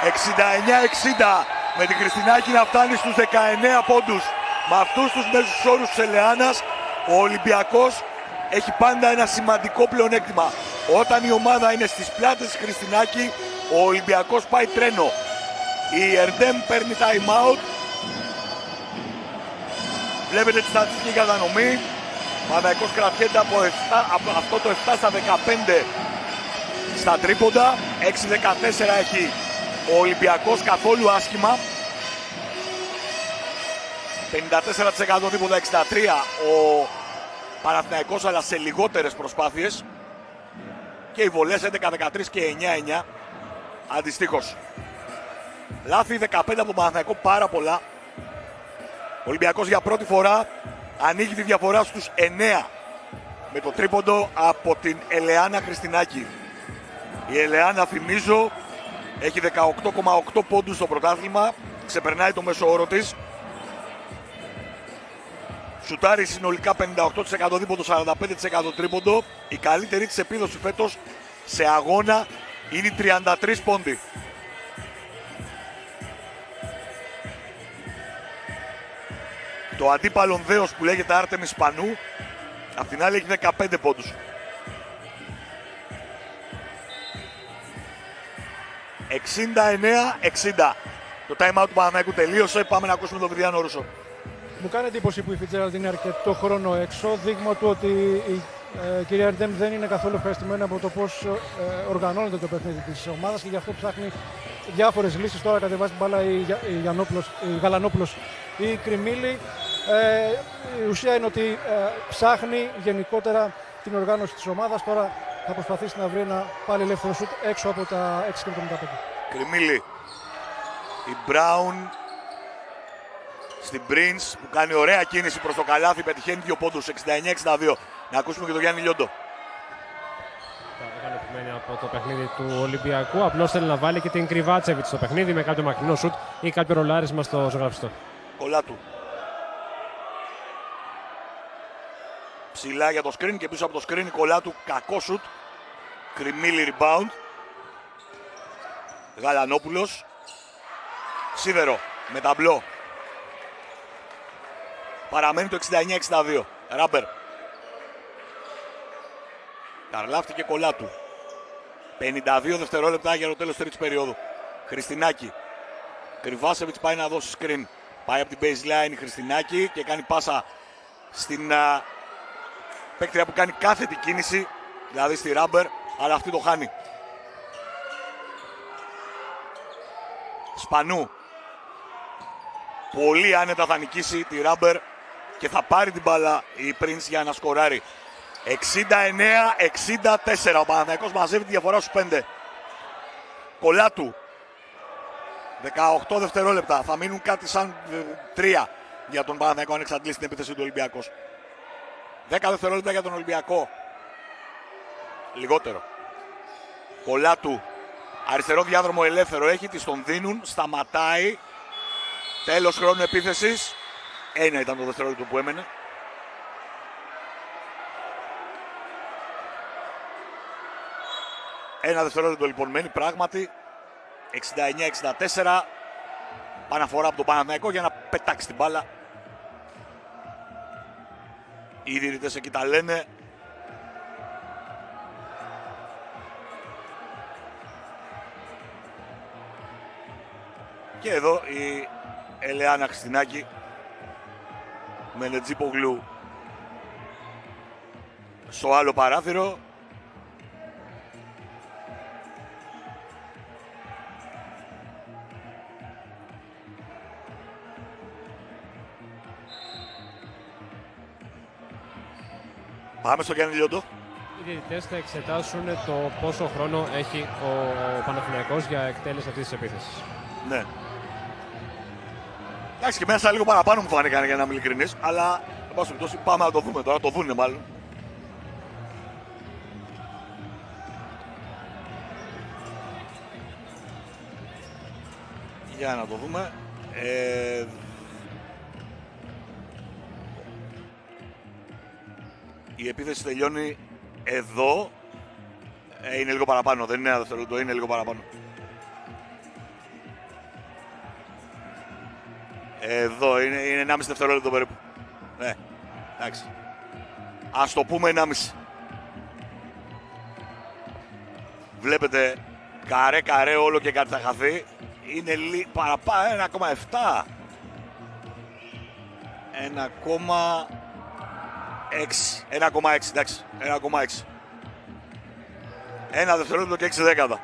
69-60. Με την Χριστινάκη να φτάνει στους 19 πόντους. Με αυτούς τους μέσους όρους της Ελεάνας, ο Ολυμπιακός έχει πάντα ένα σημαντικό πλεονέκτημα. Όταν η ομάδα είναι στις πλάτες της Χριστινάκη, ο Ολυμπιακός πάει τρένο. Η Ερντέμ παίρνει time out. Βλέπετε τη στατιστική κατανομή. Παναθηναϊκός κρατιέται από αυτό το 7 στα 15 στα τρίποντα. 6-14 έχει ο Ολυμπιακός, καθόλου άσχημα. 54% τρίποντα, 63 ο Παναθηναϊκός, αλλά σε λιγότερες προσπάθειες. Και οι βολές 11-13 και 9-9 αντιστοίχως. Λάθη 15 από τον Παναθηναϊκό, πάρα πολλά. Ο Ολυμπιακός για πρώτη φορά ανοίγει τη διαφορά στους 9 με το τρίποντο από την Ελεάνα Χριστινάκη. Η Ελεάνα, θυμίζω, έχει 18,8 πόντους στο πρωτάθλημα, ξεπερνάει το μέσο όρο της. Σουτάρει συνολικά 58% δίποντο, 45% τρίποντο. Η καλύτερη της επίδοση φέτος σε αγώνα είναι οι 33 πόντοι. Το αντίπαλον δέος που λέγεται Άρτεμις Σπανού, απ' την άλλη έχει 15 πόντους. 69-60. Το time out του Παναθηναϊκού τελείωσε. Πάμε να ακούσουμε τον Βριδιάνο Ρούσο. Μου κάνει εντύπωση που η Φιτζέραλντ είναι αρκετό χρόνο έξω. Δείγμα του ότι η κυρία Ερντέμ δεν είναι καθόλου ευχαριστημένη από το πώς οργανώνεται το παιχνίδι της ομάδας και γι' αυτό ψάχνει διάφορες λύσεις. Τώρα κατεβάζει την μπάλα η Γαλανόπουλος ή η Κριμίλη. Η ουσία είναι ότι ψάχνει γενικότερα την οργάνωση της ομάδας. Τώρα θα προσπαθήσει να βρει ένα πάλι ελεύθερο σουτ έξω από τα 6,75. Κριμίλη. Η Μπράουν στην Prince που κάνει ωραία κίνηση προς το καλάθι, πετυχαίνει 2 πόντους, 69-62. Να ακούσουμε και τον Γιάννη Λιόντο. Ικανοποιημένη από το παιχνίδι του Ολυμπιακού. Απλώς θέλει να βάλει και την Κρυβάτσεβιτ στο παιχνίδι με κάποιο μακρινό σουτ ή κάποιο ρολάρισμα στο ζωγραφιστό. Κολάτου. Ψηλά για το screen και πίσω από το screen η Κολάτου, κακό σουτ. Κριμίλη rebound. Γαλανόπουλος. Σίδερο με ταμπλό. Παραμένει το 69-62. Ράμπερ. Καρλάφτη και Κολάτου. 52 δευτερόλεπτα για το τέλος τρίτης περίοδου. Χριστινάκη. Κρυβάσεβιτς πάει να δώσει screen. Πάει από την baseline η Χριστινάκη και κάνει πάσα στην παίκτρια που κάνει κάθετη κίνηση, δηλαδή στη Ράμπερ, αλλά αυτή το χάνει. Σπανού. Πολύ άνετα θα νικήσει τη Ράμπερ και θα πάρει την μπάλα η Prince για να σκοράρει. 69-64. Ο Παναθηναϊκός μαζεύει τη διαφορά στους 5. Κολάτου. 18 δευτερόλεπτα. Θα μείνουν κάτι σαν 3 για τον Παναθηναϊκό αν εξαντλήσει την επίθεση του Ολυμπιακός. 10 δευτερόλεπτα για τον Ολυμπιακό. Λιγότερο. Κολάτου. Αριστερό διάδρομο ελεύθερο έχει, της τον δίνουν, σταματάει. Τέλος χρόνου επίθεσης. 1 ήταν το δευτερόλεπτο που έμενε. Ένα δευτερόλεπτο λοιπόν μένει πράγματι. 69-64. Παναφορά από τον Παναθηναϊκό για να πετάξει την μπάλα. Οι διαιτητές εκεί τα λένε. Και εδώ η Ελεάνα Χριστινάκη με Νετζίπογλου στο άλλο παράθυρο. Πάμε στο Γιάννη Λιόντο. Οι διαιτητές θα εξετάσουν το πόσο χρόνο έχει ο Παναθηναϊκός για εκτέλεση αυτής της επίθεσης. Ναι. Εντάξει, και μέσα λίγο παραπάνω μου φάνηκαν για να είμαι ειλικρινής, αλλά εν πάση περιπτώσει πάμε να το δούμε τώρα, το δούνε μάλλον. Για να το δούμε. Η επίθεση τελειώνει εδώ. Είναι λίγο παραπάνω, δεν είναι ένα δευτερόλεπτο, είναι λίγο παραπάνω. Εδώ είναι 1,5 δευτερόλεπτο περίπου. Ναι, εντάξει. Ας το πούμε 1,5. Βλέπετε καρέ όλο και κάτι θα χαθεί. Είναι παραπάνω, 1,7. 1,6, εντάξει, 1,6. Ένα δευτερόλεπτο και 6 δέκατα.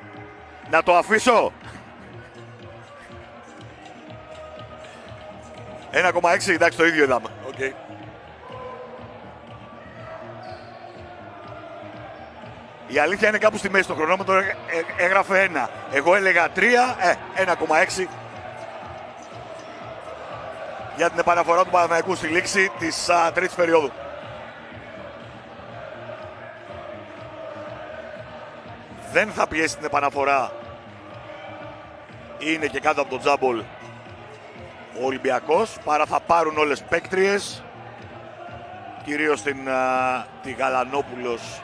Να το αφήσω. 1,6, εντάξει, το ίδιο είδαμε. Okay. Η αλήθεια είναι κάπου στη μέση. Το χρονόμετρο έγραφε 1. Εγώ έλεγα 3, 1,6. Για την επαναφορά του Παναθηναϊκού στη λήξη της τρίτης περίοδου. Δεν θα πιέσει την επαναφορά. Είναι και κάτω από τον τζάμπολ ο Ολυμπιακός. Παρά θα πάρουν όλες παίκτριες. Κυρίως τη Γαλανόπουλος,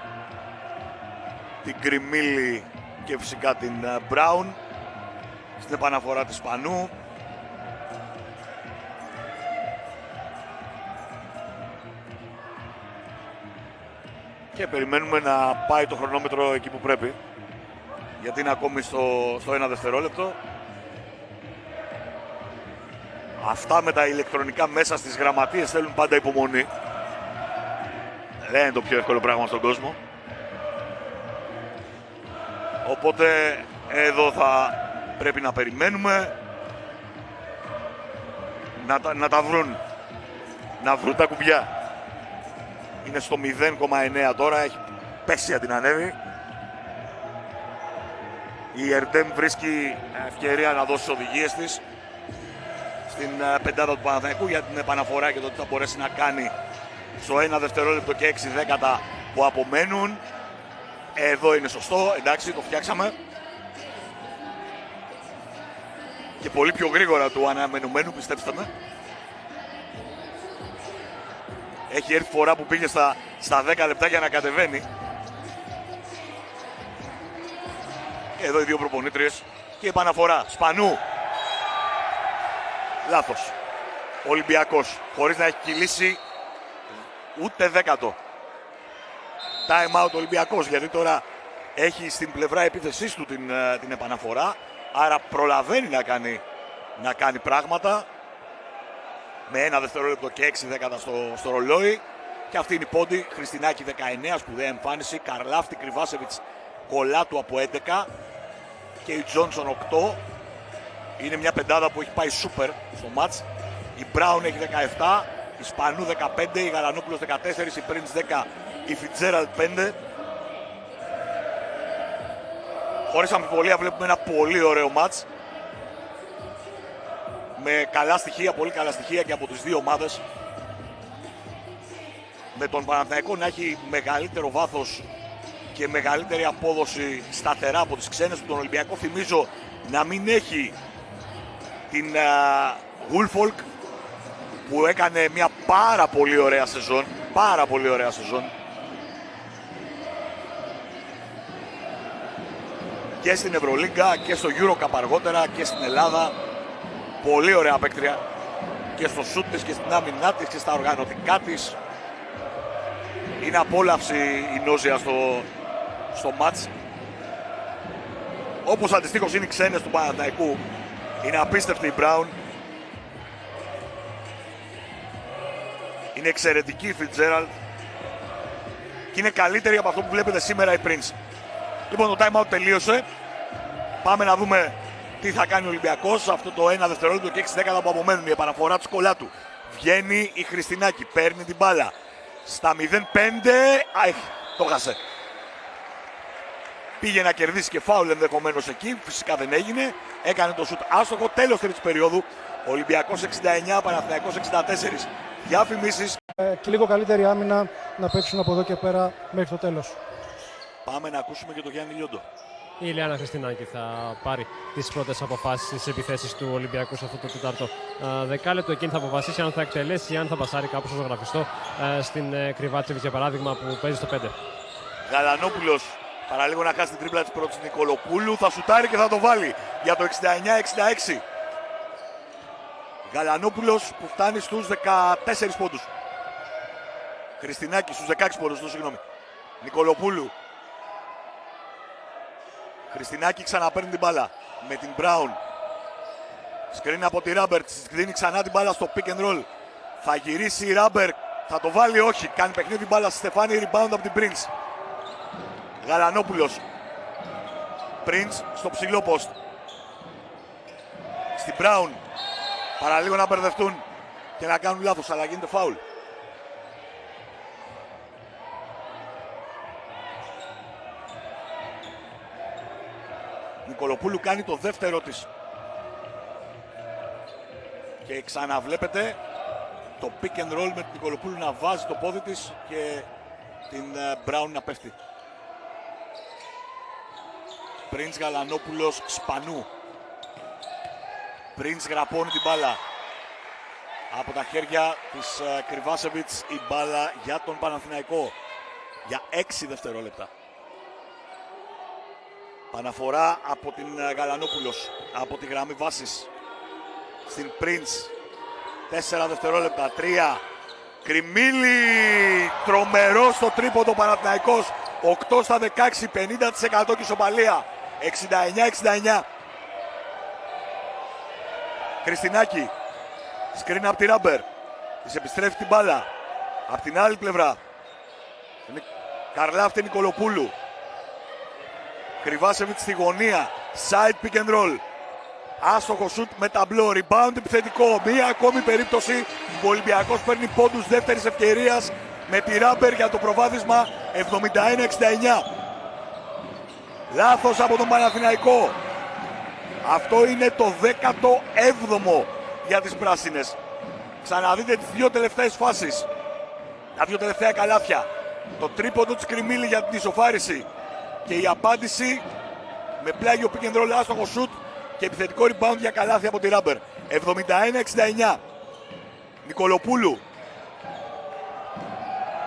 την Γκριμίλη και φυσικά την Μπράουν. Στην επαναφορά της Σπανού. Και περιμένουμε να πάει το χρονόμετρο εκεί που πρέπει. Γιατί είναι ακόμη στο 1 δευτερόλεπτο. Αυτά με τα ηλεκτρονικά μέσα στις γραμματείες θέλουν πάντα υπομονή. Δεν είναι το πιο εύκολο πράγμα στον κόσμο. Οπότε εδώ θα πρέπει να περιμένουμε να τα βρουν. Να βρουν τα κουμπιά. Είναι στο 0,9 τώρα, έχει πέσει αν την ανέβει. Η Ερντέμ βρίσκει ευκαιρία να δώσει τις οδηγίες της στην πεντάδα του Παναθηναϊκού για την επαναφορά και το τι θα μπορέσει να κάνει στο 1 δευτερόλεπτο και 6 δέκατα που απομένουν. Εδώ είναι σωστό, εντάξει, το φτιάξαμε. Και πολύ πιο γρήγορα του αναμενουμένου, πιστέψτε με. Έχει έρθει φορά που πήγε στα 10 λεπτά για να κατεβαίνει. Εδώ οι δύο προπονήτριες και επαναφορά. Σπανού. Λάθος. Ολυμπιακός, χωρίς να έχει κυλήσει ούτε δέκατο. Time out Ολυμπιακός, γιατί τώρα έχει στην πλευρά επίθεσής του την επαναφορά. Άρα προλαβαίνει να κάνει πράγματα. Με 1 δευτερόλεπτο και 6 δέκατα στο ρολόι. Και αυτή είναι η πόντη. Χριστινάκη 19, σπουδαία εμφάνιση. Καρλάφτη, Κρυβάσεβιτς, Κολάτου από 11. Και η Τζόνσον 8. Είναι μια πεντάδα που έχει πάει σούπερ στο μάτς. Η Μπράουν έχει 17. Η Σπανού 15. Η Γαλανόπουλος 14. Η Πριντς 10. Η Φιτζέραλτ 5. Χωρίς αμφιβολία βλέπουμε ένα πολύ ωραίο μάτς. Με καλά στοιχεία, πολύ καλά στοιχεία και από τις δύο ομάδες. Με τον Παναθηναϊκό να έχει μεγαλύτερο βάθος και μεγαλύτερη απόδοση σταθερά από τις ξένες του. Τον Ολυμπιακό θυμίζω να μην έχει την Γουλφολκ που έκανε μια πάρα πολύ ωραία σεζόν. Πάρα πολύ ωραία σεζόν. Και στην Ευρωλίγκα και στο EuroCup αργότερα και στην Ελλάδα. Πολύ ωραία παίκτρια και στο σούτ της και στην άμυνά της και στα οργανωτικά της. Είναι απόλαυση η Νόζια στο μάτς. Όπως αντιστοίχως είναι οι ξένες του Παναθηναϊκού. Είναι απίστευτη η Μπράουν. Είναι εξαιρετική η Φιτζέραλτ. Και και είναι καλύτερη από αυτό που βλέπετε σήμερα η Prince. Λοιπόν, το time out τελείωσε. Πάμε να δούμε τι θα κάνει ο Ολυμπιακός. Αυτό το 1 δευτερόλεπτο και 6 δέκατα που απομένουν. Η επαναφορά του Σκολάτου. Βγαίνει η Χριστινάκη, παίρνει την μπάλα. Στα 0-5. Το χάσε. Πήγε να κερδίσει και φάουλ ενδεχομένως εκεί. Φυσικά δεν έγινε. Έκανε το σουτ άστοχο. Τέλος τρίτης περίοδου. Ολυμπιακός 69, Παναθηναϊκός 64. Διαφημίσεις. Και λίγο καλύτερη άμυνα να παίξουν από εδώ και πέρα μέχρι το τέλος. Πάμε να ακούσουμε και τον Γιάννη Λιόντο. Η Ηλιάνα Χριστινάκη θα πάρει τις πρώτες αποφάσεις στις επιθέσεις του Ολυμπιακού σε αυτό το τέταρτο δεκάλεπτο. Εκείνη θα αποφασίσει αν θα εκτελέσει ή αν θα πασάρει κάπου στο ζωγραφιστό στην Κρυβάτσεβιτς, για παράδειγμα, που παίζει στο 5. Γαλανόπουλος, παραλίγο να χάσει την τρίπλα της πρώτης Νικολοπούλου. Θα σουτάρει και θα το βάλει για το 69-66. Γαλανόπουλος που φτάνει στους 14 πόντους. Χριστινάκη στους 16 πόντους, συγγνώμη. Νικολοπούλου. Χριστινάκη ξαναπαίρνει την μπάλα με την Μπράουν. Σκρίνει από τη Ράμπερ, δίνει ξανά την μπάλα στο pick and roll. Θα γυρίσει η Ράμπερ, θα το βάλει, όχι. Κάνει παιχνίδι μπάλα στη Στεφάνη, rebound από την Prince. Γαλανόπουλος. Prince στο ψηλό post. Στην Brown. Παραλίγο να μπερδευτούν και να κάνουν λάθος, αλλά γίνεται φάουλ. Νικολοπούλου κάνει το δεύτερο της. Και ξαναβλέπετε το pick and roll με την Νικολοπούλου να βάζει το πόδι της και την Brown να πέφτει. Prince Γαλανόπουλος Σπανού. Prince γραπώνει την μπάλα. Από τα χέρια της Κρυβάσεβιτς η μπάλα για τον Παναθηναϊκό. Για 6 δευτερόλεπτα. Παναφορά από την Γαλανόπουλος. Από τη γραμμή βάσης. Στην Prince. 4 δευτερόλεπτα. 3. Κριμίλη. Τρομερό στο τρίποντο Παναθηναϊκός. 8 στα 16. 50% και ισοπαλία. 69-69. Χριστινάκη. Σκρίνει από τη Ράμπερ. Της επιστρέφει την μπάλα. Από την άλλη πλευρά. Καρλάφτη Νικολοπούλου. Κρυβάσεβιτ στη γωνία. Side pick and roll. Άστοχο σουτ με ταμπλό. Rebound επιθετικό. Μία ακόμη περίπτωση που ο Ολυμπιακός παίρνει πόντους δεύτερης ευκαιρίας με τη Ράμπερ για το προβάδισμα 71-69. Λάθος από τον Παναθηναϊκό. Αυτό είναι το 17ο για τις πράσινες. Ξαναδείτε τις δύο τελευταίες φάσεις. Τα δύο τελευταία καλάθια. Το τρίποντο της Κριμίλη για την ισοφάριση. Και η απάντηση με πλάγιο pick and roll, άστοχο shoot και επιθετικό rebound για καλάθι από τη Ράμπερ. 71-69. Νικολοπούλου.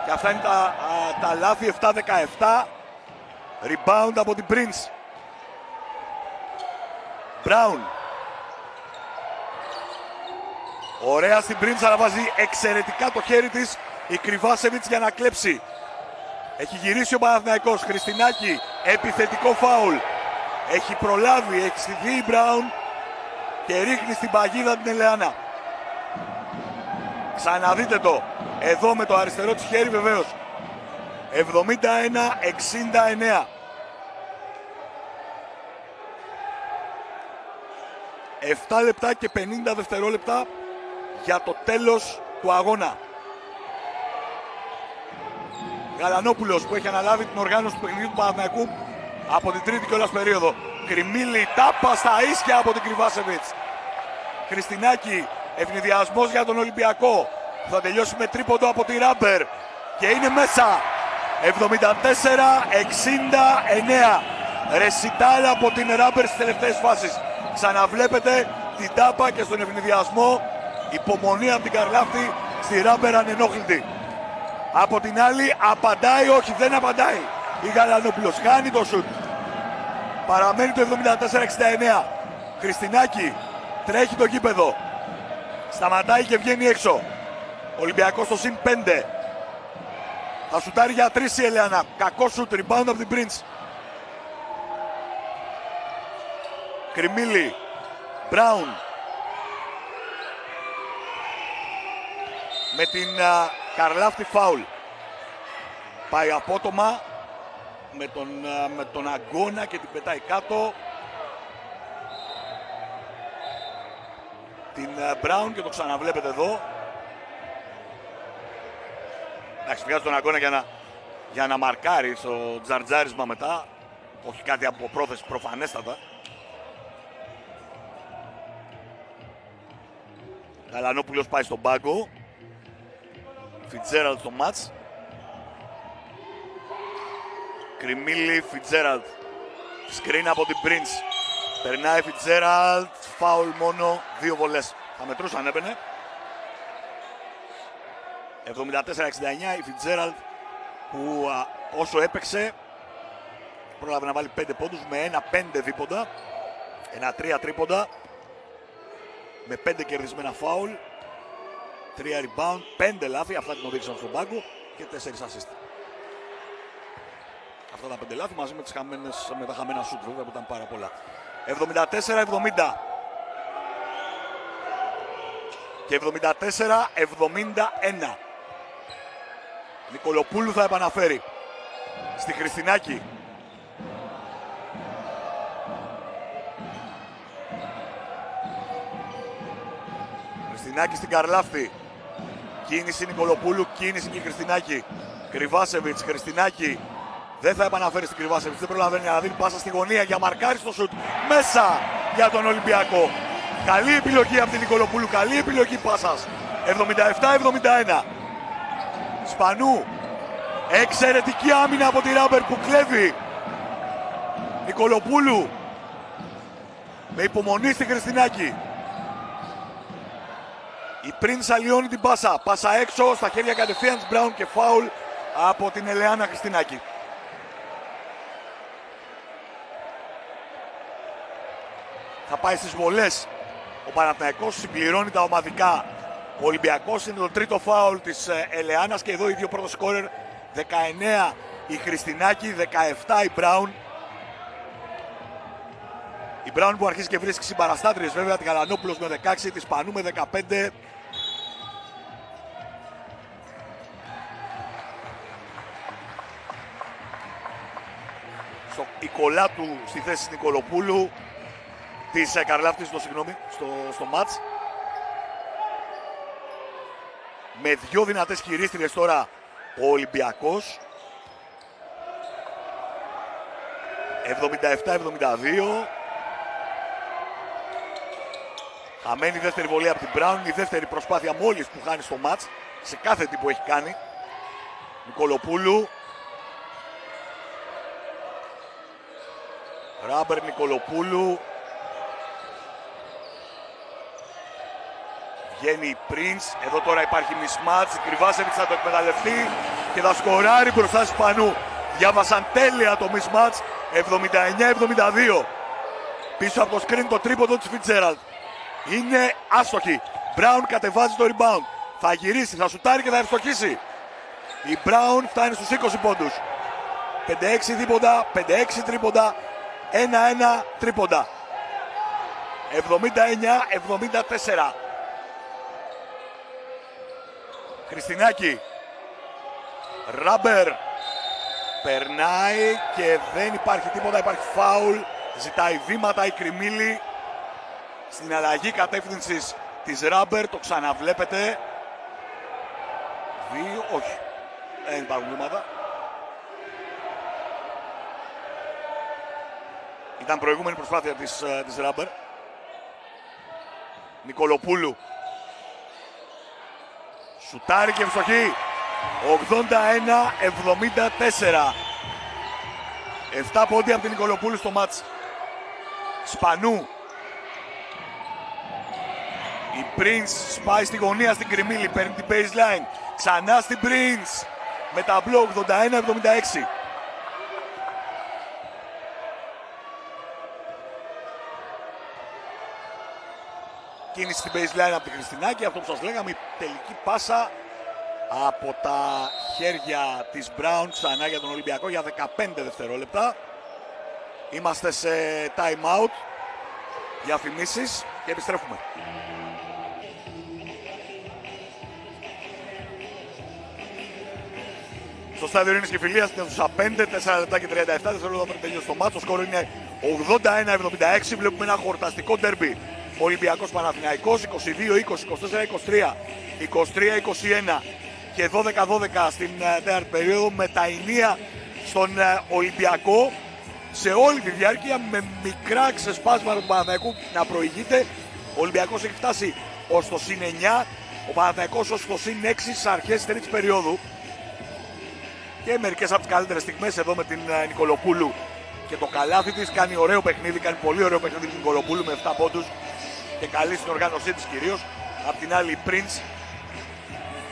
Και αυτά είναι τα λάθη. 7-17. Rebound από την Prince. Brown. Ωραία στην Prince, αλλά βάζει εξαιρετικά το χέρι της η Κρυβάσεβιτς για να κλέψει. Έχει γυρίσει ο Παναθηναϊκός. Χριστινάκη, επιθετικό φάουλ. Έχει προλάβει, έχει στηθεί η Brown και ρίχνει στην παγίδα την Ελεάνα. Ξαναδείτε το. Εδώ με το αριστερό της χέρι βεβαίως. 71-69. 7 λεπτά και 50 δευτερόλεπτα για το τέλος του αγώνα. Γαλανόπουλος που έχει αναλάβει την οργάνωση του παιχνιδιού του Παναθηναϊκού από την τρίτη κιόλας περίοδο. Κριμίλη, τάπα στα ίσια από την Κρυβάσεβιτς. Χριστινάκη, ευνηδιασμός για τον Ολυμπιακό. Θα τελειώσει με τρίποντο από τη Ράμπερ και είναι μέσα. 74-69. Ρεσιτάλ από την Ράμπερ στις τελευταίες φάσεις. Ξαναβλέπετε την τάπα και στον ευνηδιασμό. Υπομονή από την Καρλάφτη στη Ράμπερ ανενόχλητη. Από την άλλη απαντάει, όχι δεν απαντάει. Η Γαλανόπουλος χάνει το σουτ. Παραμένει το 74-69. Χριστινάκη τρέχει το γήπεδο. Σταματάει και βγαίνει έξω. Ολυμπιακός στο συν 5. Θα σουτάρει για 3 η Ελεάνα. Κακό σουτ, rebound από την Prince. Κριμίλη. Brown. Με την Καρλάφτη φάουλ. Πάει απότομα με τον αγώνα και την πετάει κάτω. Την Brown και το ξαναβλέπετε εδώ. Εντάξει, βγάζει τον αγώνα για να μαρκάρει στο τζαρτζάρισμα μετά. Όχι κάτι από πρόθεση προφανέστατα. Καλανόπουλος πάει στον πάγκο. Φιτζέραλτ στο μάτς. Κριμίλη, Φιτζέραλτ. Σκριν από την Prince. Περνάει Φιτζέραλτ. Φάουλ μόνο. 2 βολές. Θα μετρούσαν έπαινε. 74-69 η Φιτζέραλτ που όσο έπαιξε πρόλαβε να βάλει 5 πόντους με 1-5 δίποντα. 1-3 τρίποντα. Με 5 κερδισμένα φάουλ. 3 rebound, 5 λάθη, αυτά την οδήγησαν στον πάγκο και 4 assist. Αυτά τα 5 λάθη μαζί με τα χαμένα σουτ βέβαια που ήταν πάρα πολλά. 74-70 και 74-71. Νικολοπούλου θα επαναφέρει στη Χριστινάκη. Χριστινάκη στην Καρλάφτη. Κίνηση Νικολοπούλου, κίνηση και Χριστινάκη. Κρυβάσεβιτς, Χριστινάκη. Δεν θα επαναφέρει στην Κρυβάσεβιτς. Δεν προλαβαίνει να δίνει πάσα στη γωνία για μαρκάρι στο σουτ. Μέσα για τον Ολυμπιακό. Καλή επιλογή από την Νικολοπούλου. Καλή επιλογή πάσας. 77-71. Σπανού. Εξαιρετική άμυνα από τη Ράμπερ που κλέβει. Νικολοπούλου. Με υπομονή στη Χριστινάκη. Η Prince αλλοιώνει την πάσα. Πάσα έξω στα χέρια κατευθείαν της Brown και φάουλ από την Ελεάνα Χριστινάκη. Θα πάει στις βολές. Ο Παναθηναϊκός συμπληρώνει τα ομαδικά. Ο Ολυμπιακός είναι το τρίτο φάουλ της Ελεάνας και εδώ οι δύο πρώτος σκόρερ. 19 η Χριστινάκη, 17 η Brown. Η Brown που αρχίζει και βρίσκει συμπαραστάτριες βέβαια, την Καλανόπουλος με 16, τη Σπανού με 15. Η κολλά του στη θέση της Νικολοπούλου, της Καρλάφτης, στο μάτς. Με δυο δυνατές χειρίστριες τώρα ο Ολυμπιακός. 77-72. Χαμένη η δεύτερη βολή από την Brown, η δεύτερη προσπάθεια μόλις που χάνει στο μάτς, σε κάθε τι που έχει κάνει. Νικολοπούλου. Ράμπερ Νικολοπούλου. Βγαίνει η Prince. Εδώ τώρα υπάρχει mismatch. Η Κρυβάσεβιτς θα το εκμεταλλευτεί και θα σκοράρει μπροστά στη Σπανού. Διάβασαν τέλεια το mismatch. 79-72. Πίσω από το screen το τρίποντο της Fitzgerald. Είναι άστοχη. Brown κατεβάζει το rebound. Θα γυρίσει, θα σουτάρει και θα ευστοχίσει. Η Brown φτάνει στους 20 πόντους. 5-6 δίποντα, 5-6 τρίποντα. 1-1 τρίποντα. 79-74. Χριστινάκη. Ράμπερ. Περνάει και δεν υπάρχει τίποτα, υπάρχει φάουλ. Ζητάει βήματα η Κριμίλη. Στην αλλαγή κατεύθυνσης της Ράμπερ, το ξαναβλέπετε. Όχι. Δεν υπάρχουν βήματα. Ήταν προηγούμενη προσπάθεια της Ράμπερ. Νικολοπούλου. Σουτάρει και ευστοχή. 81-74. 7 πόντια από την Νικολοπούλου στο μάτς. Σπανού. Η Prince σπάει στη γωνία στην Κριμίλη, παίρνει την baseline. Ξανά στην Prince. Με ταμπλό 81-76. Κίνηση στην baseline από την Χριστινάκη. Αυτό που σας λέγαμε, η τελική πάσα από τα χέρια της Brown ξανά για τον Ολυμπιακό για 15 δευτερόλεπτα. Είμαστε σε time out. Διαφημίσεις και επιστρέφουμε. Στο στάδιο Ειρήνης και Φιλίας στην αίθουσα 5, 4 λεπτά και 37 δευτερόλεπτα πριν τελειώσει το μάτσο. Το σκορ είναι 81-76. Βλέπουμε ένα χορταστικό ντέρμπι. Ολυμπιακός Παναθηναϊκός 22-20, 24-23, 23-21 και 12-12 στην τέταρτη περίοδο, με τα ενία στον Ολυμπιακό σε όλη τη διάρκεια, με μικρά ξεσπάσματα του Παναθηναϊκού να προηγείται. Ο Ολυμπιακός έχει φτάσει ως το συν 9, ο Παναθηναϊκός ως το συν 6 στις αρχές της τρίτης περίοδου. Και μερικές από τις καλύτερες στιγμές εδώ με την Νικολοπούλου και το καλάθι της. Κάνει ωραίο παιχνίδι, κάνει πολύ ωραίο παιχνίδι την Νικολοπούλου με 7 πόντους και καλή στην οργάνωσή της κυρίως. Απ' την άλλη η Prince,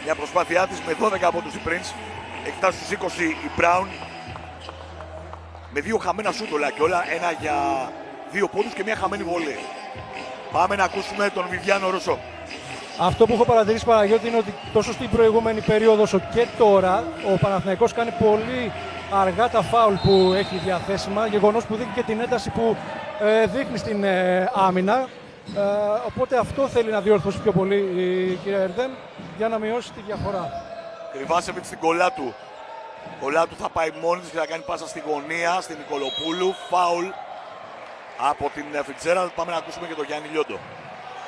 μια προσπάθειά της με 12 πόντους η Prince. Έχει φτάσει στους 20 η Brown με 2 χαμένα σούτ όλα και όλα, ένα για 2 πόντους και μια χαμένη βολή. Πάμε να ακούσουμε τον Βιβιάνο Ρούσο. Αυτό που έχω παρατηρήσει, Παναγιώτη, είναι ότι τόσο στην προηγούμενη περίοδο όσο και τώρα ο Παναθηναϊκός κάνει πολύ αργά τα φάουλ που έχει διαθέσιμα, γεγονός που δείχνει και την ένταση που δείχνει στην άμυνα. Οπότε αυτό θέλει να διορθώσει πιο πολύ η κυρία Ερντέμ για να μειώσει τη διαφορά. Κρυβάσεβιτς στην κολλά του. Κολλά του θα πάει μόνη της και θα κάνει πάσα στη γωνία, στην Νικολοπούλου. Φάουλ από την Φιτσέραλντ. Πάμε να ακούσουμε και τον Γιάννη Λιόντο.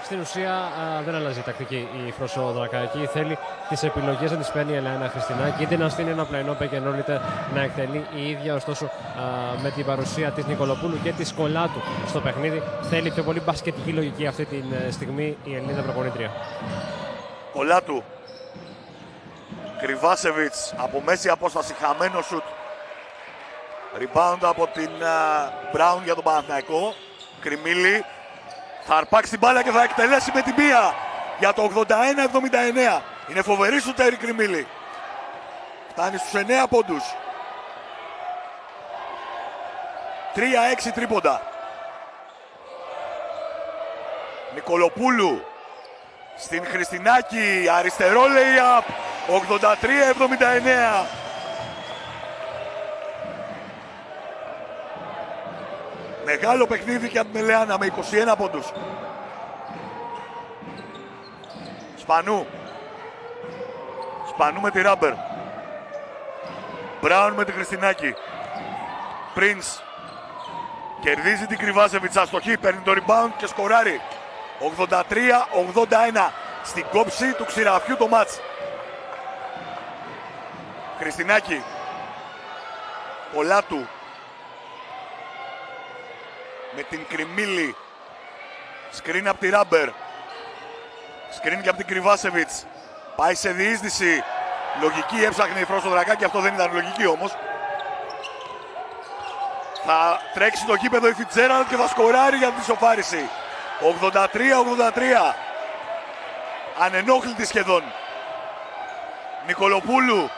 Στην ουσία δεν αλλάζει η τακτική η Φροσοδρακάκη. Θέλει τις επιλογές να τις παίρνει η Ελένα Χριστινάκη, είτε να στείλει ένα πλαϊνό πεκενό, είτε να εκτελεί η ίδια. Ωστόσο, με την παρουσία της Νικολοπούλου και της Κολάτου στο παιχνίδι, θέλει πιο πολύ μπασκετική λογική αυτή τη στιγμή η Ελληνίδα προπονήτρια. Κολάτου. Κρυβάσεβιτς από μέση απόσταση, χαμένο σουτ. Rebound από την Brown για τον Παναθηναϊκό. Κρυμίλη. Θα αρπάξει την μπάλα και θα εκτελέσει με την μία για το 81-79. Είναι φοβερή σουτέρ η Κρυμίλη. Φτάνει στους 9 πόντους. 3-6 τρίποντα. Νικολοπούλου στην Χριστινάκη. Αριστερό lay-up. 83-79. Μεγάλο παιχνίδι για την Ελεάνα με 21 πόντους. Σπανού. Σπανού με τη Ράμπερ. Μπράουν με τη Χριστινάκη. Prince. Κερδίζει την Κρυβάσεβιτς, αστοχή, παίρνει το rebound και σκοράρει. 83-81. Στην κόψη του ξηραφιού το μάτς. Χριστινάκη. Κολάτου. Με την Κρυμίλη. Σκριν από τη Ράμπερ. Σκριν και από την Κρυβάσεβιτς. Πάει σε διείσδυση. Λογική έψαχνε η Φροσοδρακάκη, αυτό δεν ήταν λογική όμως. Θα τρέξει το γήπεδο η Φιτσέραλντ και θα σκοράρει για την ισοφάριση. 83-83. Ανενόχλητη σχεδόν. Νικολοπούλου.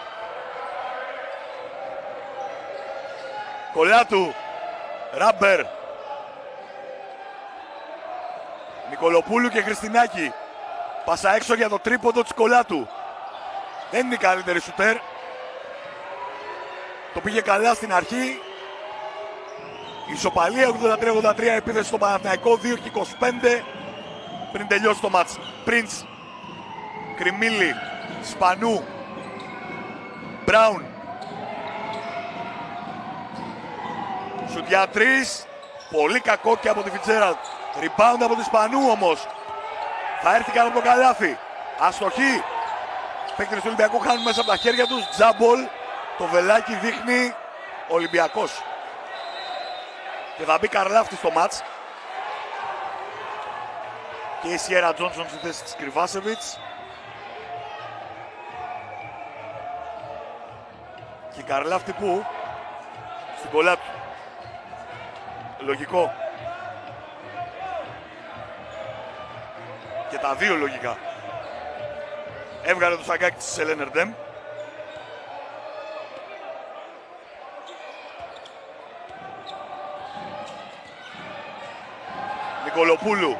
Κολάτου. Ράμπερ. Νικολοπούλου και Χριστινάκη. Πάσα έξω για το τρίποντο της Κολάτου. Δεν είναι η καλύτερη σουτέρ. Το πήγε καλά στην αρχή. Ισοπαλία 83-83, επίθεση στο Παναθηναϊκό, 2 και 25 πριν τελειώσει το μάτς. Prince. Κρυμίλη. Σπανού. Μπράουν. Σουτιά 3. Πολύ κακό και από τη Φιτσέραλντ. Rebound από τη Σπανού όμως. Θα έρθει κάτω από το καλάθι. Αστοχή. Παίκτες του Ολυμπιακού χάνουν μέσα από τα χέρια τους. Τζάμπολ. Το βελάκι δείχνει Ολυμπιακός. Και θα μπει Καρλάφτη στο μάτς. Και η Σιέρα Τζόνσον στη θέση της Κρυβάσεβιτς. Και η Καρλάφτη που? Στην κολλά του. Λογικό. Και τα δύο λογικά. Έβγαλε το σακάκι της Ελένη Ερντέμ. Νικολοπούλου.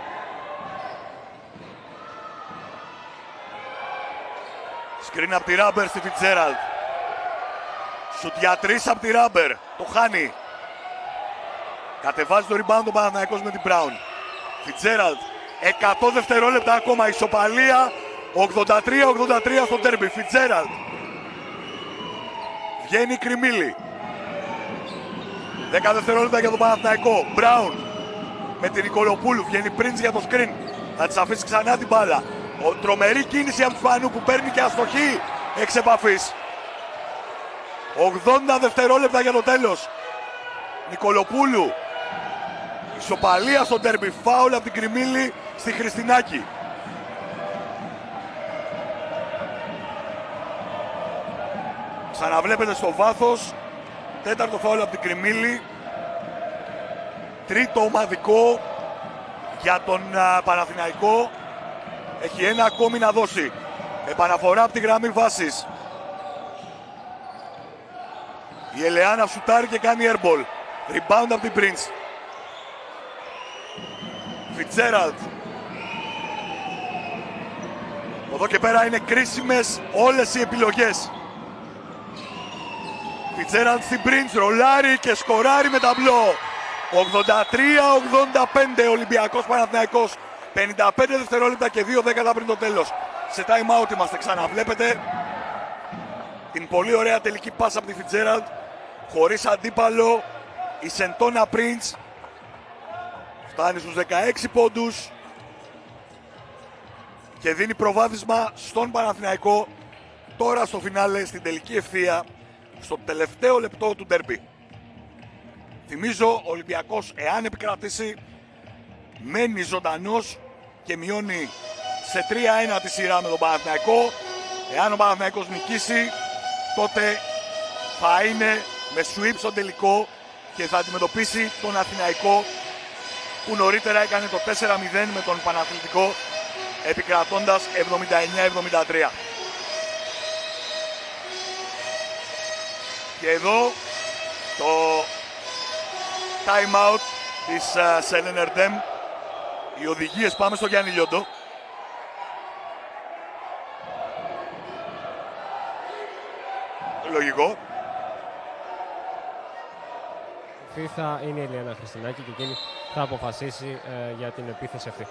Σκριν από τη Ράμπερ στη Φιτσέραλντ. Σουτιά 3 από τη Ράμπερ. Το χάνει. Κατεβάζει το rebound ο Παναθηναϊκός με την Μπράουν. Φιτσέραλντ. 100 δευτερόλεπτα ακόμα. Ισοπαλία. 83-83 στο τέρμπι. Φιτσέραλντ. Βγαίνει η Κριμίλη. 10 δευτερόλεπτα για τον Παναθηναϊκό. Μπράουν με την Νικολοπούλου. Βγαίνει Πριντς για το screen. Θα της αφήσει ξανά την μπάλα. Τρομερή κίνηση από του Σπανού που παίρνει και αστοχή εξ επαφής. 80 δευτερόλεπτα για το τέλος. Νικολοπούλου. Ισοπαλία στο ντέρμπι. Φάουλ από την Κριμίλη στη Χριστινάκη. Ξαναβλέπετε στο βάθος. Τέταρτο φάουλ από την Κριμίλη. Τρίτο ομαδικό για τον Παναθηναϊκό. Έχει ένα ακόμη να δώσει. Επαναφορά από τη γραμμή βάσης. Η Ελεάνα σουτάρει και κάνει airball. Rebound από την Prince. Fitzgerald. Εδώ και πέρα είναι κρίσιμες όλες οι επιλογές. Fitzgerald στην Prince, ρολάρει και σκοράρει με ταμπλό. 83-85 Ολυμπιακός Παναθηναϊκός. 55 δευτερόλεπτα και 2 δέκατα πριν το τέλος. Σε time out είμαστε, ξαναβλέπετε την πολύ ωραία τελική πάσα από τη Fitzgerald. Χωρίς αντίπαλο η Σεντόνα Prince φτάνει στους 16 πόντους και δίνει προβάδισμα στον Παναθηναϊκό τώρα στο φινάλε, στην τελική ευθεία, στο τελευταίο λεπτό του ντέρμπι. Θυμίζω, ο Ολυμπιακός, εάν επικρατήσει, μένει ζωντανός και μειώνει σε 3-1 τη σειρά με τον Παναθηναϊκό. Εάν ο Παναθηναϊκός νικήσει, τότε θα είναι με sweep στο τελικό και θα αντιμετωπίσει τον Αθηναϊκό που νωρίτερα έκανε το 4-0 με τον Παναθηναϊκό, επικρατώντας 79-73. Και εδώ το time out της Σέλεν Ερντέμ. Οι οδηγίες, πάμε στο Γιάννη Λιόντο. Λογικό. Θα είναι η Ελεάνα Χριστινάκη και εκείνη θα αποφασίσει για την επίθεση αυτή.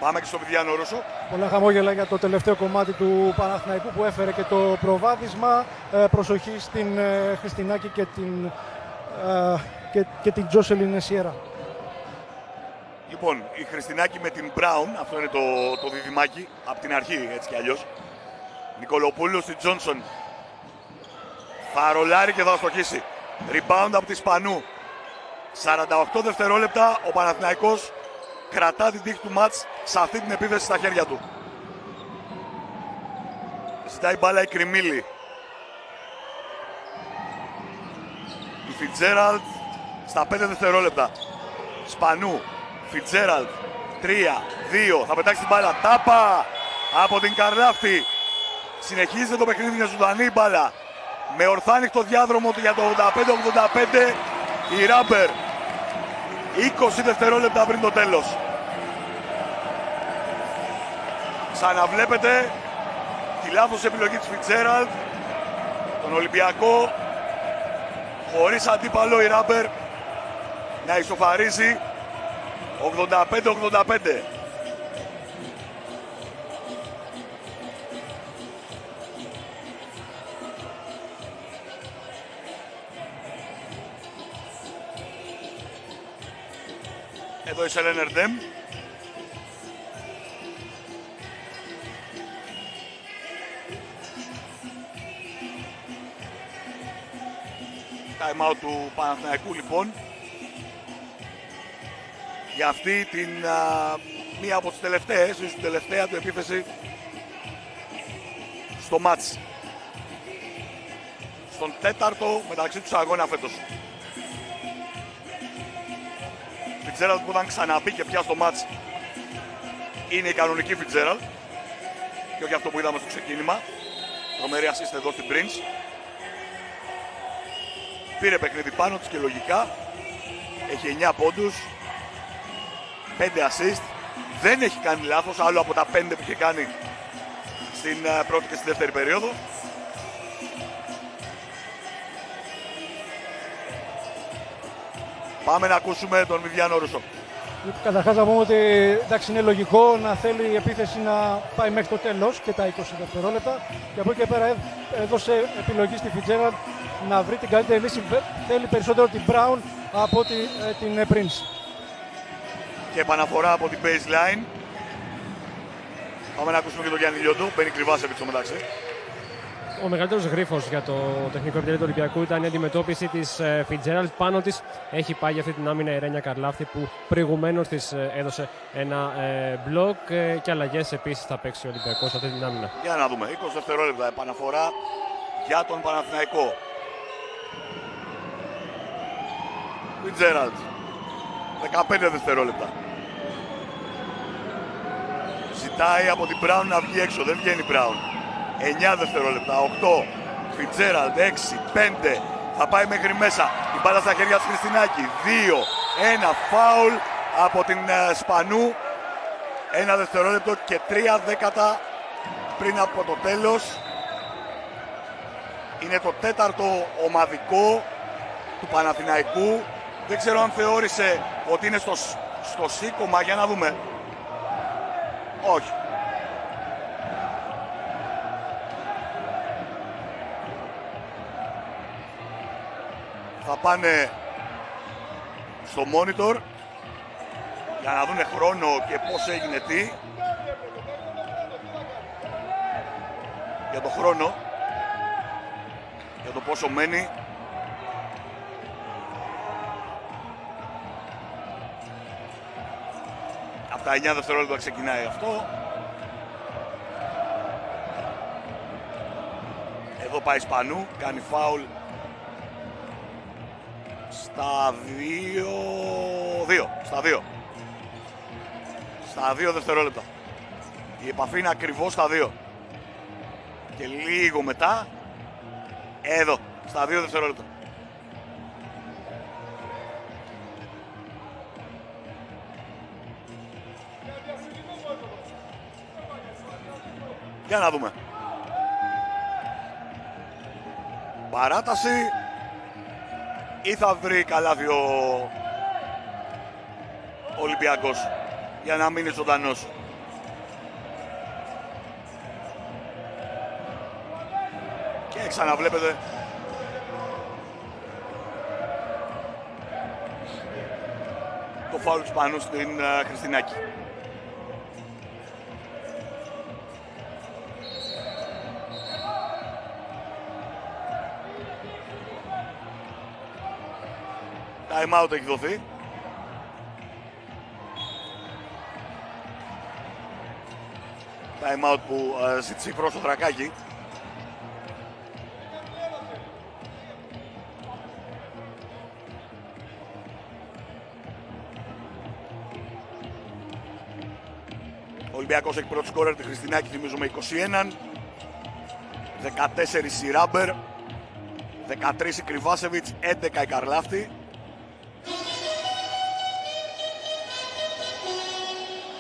Πάμε και στο Βιδιάνο Ρούσο. Πολλά χαμόγελα για το τελευταίο κομμάτι του Παναθηναϊκού που έφερε και το προβάδισμα. Προσοχή στην Χριστινάκη και την Τζόσελιν Σιέρα. Λοιπόν, η Χριστινάκη με την Μπράουν, αυτό είναι το διδυμάκι, από την αρχή έτσι κι αλλιώς. Νικολοπούλου στην Τζόνσον. Θα ρολάρει και θα αστοχίσει. Rebound από τη Σπανού. 48 δευτερόλεπτα, ο Παναθηναϊκός κρατά την τύχη του μάτς σε αυτή την επίθεση στα χέρια του. Ζητάει μπάλα η Κριμίλη. Η Fitzgerald στα 5 δευτερόλεπτα. Σπανού. Fitzgerald. 3, 2. Θα πετάξει την μπάλα. Τάπα από την Καρλάφτη. Συνεχίζεται το παιχνίδι για ζωντανή μπάλα. Με ορθά ανοιχτό διάδρομο για το 85-85 η Ράμπερ. 20 δευτερόλεπτα πριν το τέλος. Ξαναβλέπετε τη λάθος επιλογή της Fitzgerald. Τον Ολυμπιακό χωρίς αντίπαλο η Ράμπερ να ισοφαρίζει 85-85. Εδώ η Σέλεν Ερντέμ. Time out του Παναθηναϊκού λοιπόν. Για αυτή την μία από τις τελευταίες, ίσως την τελευταία του επίθεση στο μάτς. Στον τέταρτο μεταξύ τους αγώνα φέτος. Fitzgerald που όταν ξαναμπήκε πια στο μάτς είναι η κανονική Fitzgerald και όχι αυτό που είδαμε στο ξεκίνημα. Τρομερή assist εδώ στην Prince. Πήρε παιχνίδι πάνω της και λογικά έχει 9 πόντους, 5 assist. Δεν έχει κάνει λάθος, άλλο από τα 5 που είχε κάνει στην πρώτη και στη δεύτερη περίοδο. Πάμε να ακούσουμε τον Βιδιάνο Ρούσο. Καταρχάς να πούμε ότι εντάξει, είναι λογικό να θέλει η επίθεση να πάει μέχρι το τέλος και τα 20 δευτερόλεπτα και από εκεί και πέρα έδωσε επιλογή στη Fitzgerald να βρει την καλύτερη λύση. Θέλει περισσότερο την Brown από την Prince. Και επαναφορά από την baseline. Πάμε να ακούσουμε και τον Γιάννη Λιόντο. Μπαίνει Κρυβάσεβιτς στο μεταξύ. Ο μεγαλύτερος γρίφος για το τεχνικό επιτελείο του Ολυμπιακού ήταν η αντιμετώπιση της Fitzgerald. Πάνω της έχει πάει για αυτή την άμυνα η Ρένια Καρλάφτη που προηγουμένως της έδωσε ένα μπλοκ και αλλαγές επίσης θα παίξει ο Ολυμπιακός σε αυτή την άμυνα. Για να δούμε. 20 δευτερόλεπτα επαναφορά για τον Παναθηναϊκό. Fitzgerald. 15 δευτερόλεπτα. Ζητάει από την Brown να βγει έξω. Δεν βγαίνει Brown. 9 δευτερόλεπτα. 8. Fitzgerald. 6. 5. Θα πάει μέχρι μέσα. Η μπάλα στα χέρια του Χριστινάκη. 2. 1. Φάουλ από την Σπανού. 1 δευτερόλεπτο και 3 δέκατα πριν από το τέλος. Είναι το τέταρτο ομαδικό του Παναθηναϊκού. Δεν ξέρω αν θεώρησε ότι είναι στο σήκωμα. Για να δούμε. Όχι. Θα πάνε στο monitor για να δουν χρόνο και πώς έγινε τι. Για το χρόνο. Για το πόσο μένει. Από τα 9 δευτερόλεπτα ξεκινάει αυτό. Εδώ πάει Σπανού, κάνει φάουλ στα 2. Στα 2 δευτερόλεπτα. Η επαφή είναι ακριβώς στα 2. Και λίγο μετά, εδώ, στα 2 δευτερόλεπτα. Για να δούμε. Παράταση ή θα βρει καλάθι ο Ολυμπιακός για να μείνει ζωντανός. Και ξαναβλέπετε το φάουλ του Σπανού στην Χριστινάκη. Time out έχει δοθεί. Time out που ζήτησε η Φρόσο Δρακάκη. Ο Ολυμπιακός έχει πρώτο σκόρερ τη Χριστινάκη, θυμίζουμε 21. 14 η Ράμπερ. 13 η Κρυβάσεβιτς, 11 η Καρλάφτη.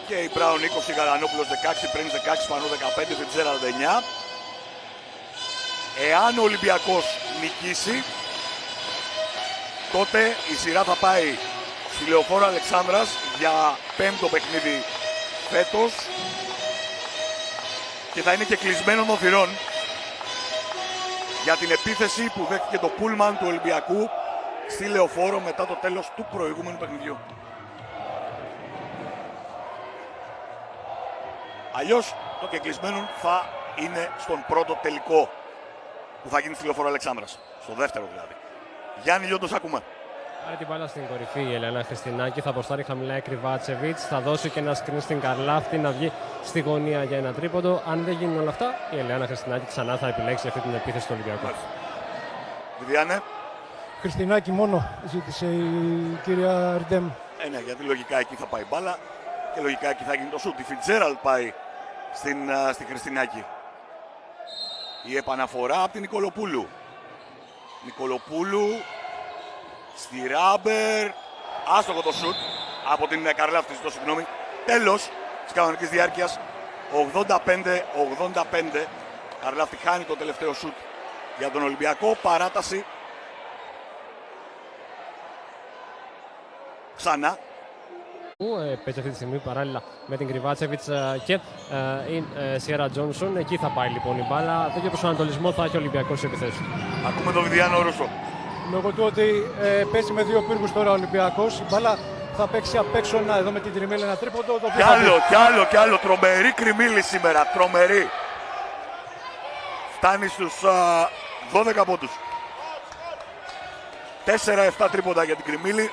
Και η Μπράουν 20, Γαλανόπουλος 16, Πρίνς 16, Σπανού 15, Fitzgerald 9. Εάν ο Ολυμπιακός νικήσει, τότε η σειρά θα πάει στη Λεωφόρο Αλεξάνδρας για 5ο παιχνίδι φέτος και θα είναι και κλεισμένο των θυρών για την επίθεση που δέχτηκε το πούλμαν του Ολυμπιακού στη Λεωφόρο μετά το τέλος του προηγούμενου παιχνιδιού. Αλλιώς το κεκλεισμένο θα είναι στον πρώτο τελικό που θα γίνει στη Λεωφόρο Αλεξάνδρας. Στο δεύτερο δηλαδή. Γιάννη Λιόντος, ακούμε. Πάρει την μπάλα στην κορυφή η Ελένα Χριστινάκη, θα αποστάρει χαμηλά η Κρυβάτσεβιτς, θα δώσει και ένα screen στην Καρλάφτη να βγει στη γωνία για ένα τρίποντο. Αν δεν γίνουν όλα αυτά, η Ελένα Χριστινάκη ξανά θα επιλέξει αυτή την επίθεση του Ολυμπιακού. Βιβιάνε. Χριστινάκη μόνο ζήτησε η κυρία Ρντέμ. Ναι, γιατί λογικά εκεί θα πάει μπάλα και λογικά εκεί θα γίνει το σούτ. Η Fitzgerald πάει στη Χριστινάκη. Η επαναφορά από την Νικολοπούλου. Νικολοπούλου στη Ράμπερ. Άστοχο το σούτ από την Καρλάφτη, ζητώ συγγνώμη. Τέλος της κανονικής διάρκειας. 85-85. Καρλάφτη χάνει το τελευταίο σούτ για τον Ολυμπιακό. Παράταση. Ξανά. Παίζει αυτή τη στιγμή παράλληλα με την Κρυβάτσεβιτς και η Σιέρα Τζόνσον. Εκεί θα πάει λοιπόν η μπάλα. Τέτοιο προσανατολισμό θα έχει ο Ολυμπιακός σε επιθέσεις. Ακούμε τον Βιδιάνο Ρούσο. Λόγω του ότι παίζει με δύο πύργους τώρα ο Ολυμπιακός, η μπάλα θα παίξει απ' έξω εδώ με την Κρυμίλη ένα τρίποντο. Κι άλλο. Τρομερή Κρυμίλη σήμερα. Τρομερή. Φτάνει στους 12 πόντους. 4-7 τρίποντα για την Κρυμίλη.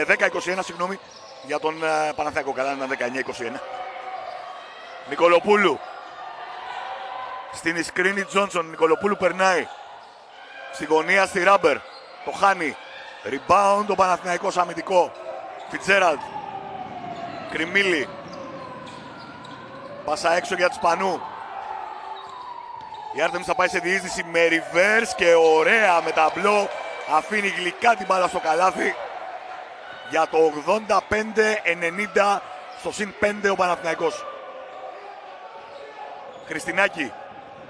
10-21, συγγνώμη, για τον Παναθηναϊκό. Καλά, ήταν 19-21. Νικολοπούλου. Στην Ισκρίνη Τζόνσον. Νικολοπούλου περνάει. Στη γωνία στη Ράμπερ. Το χάνει. Rebound ο Παναθηναϊκός αμυντικό. Φιτζέραλντ. Κρυμίλη. Πάσα έξω για τους Πανού. Η Άρτεμις θα πάει σε διείσδυση με reverse και ωραία με ταμπλό. Αφήνει γλυκά την μπάλα στο καλάθι. Για το 85-90 στο συν 5 ο Παναθηναϊκός. Χριστινάκη.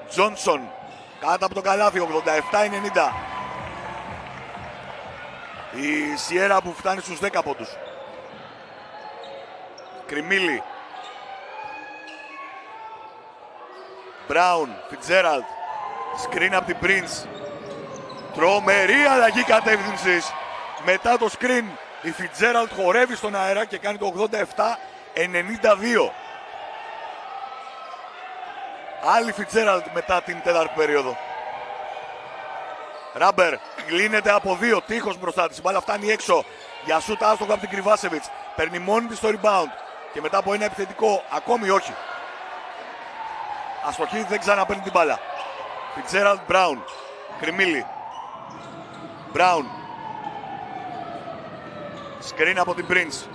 Τζόνσον. Κάτω από το καλάθι 87-90. Η Σιέρα που φτάνει στους 10 πόντους. Κρυμίλη. Μπράουν, Φιτζέραλντ. Σκριν από την Prince. Τρομερή αλλαγή κατεύθυνσης. Μετά το σκριν η Φιτζέραλντ χορεύει στον αέρα και κάνει το 87-92. Άλλη Φιτζέραλντ μετά την τέταρτη περίοδο. Ράμπερ κλείνεται από δύο. Τείχος μπροστά της. Η μπάλα φτάνει έξω. Για σούτ άστοχο από την Κρυβάσεβιτς. Παίρνει μόνη της το rebound. Και μετά από ένα επιθετικό. Ακόμη όχι. Αστοχή, δεν ξαναπαίρνει την μπάλα. Φιτζέραλντ, Μπράουν. Κρυμίλη. Μπράουν. Σκριν από την Prince.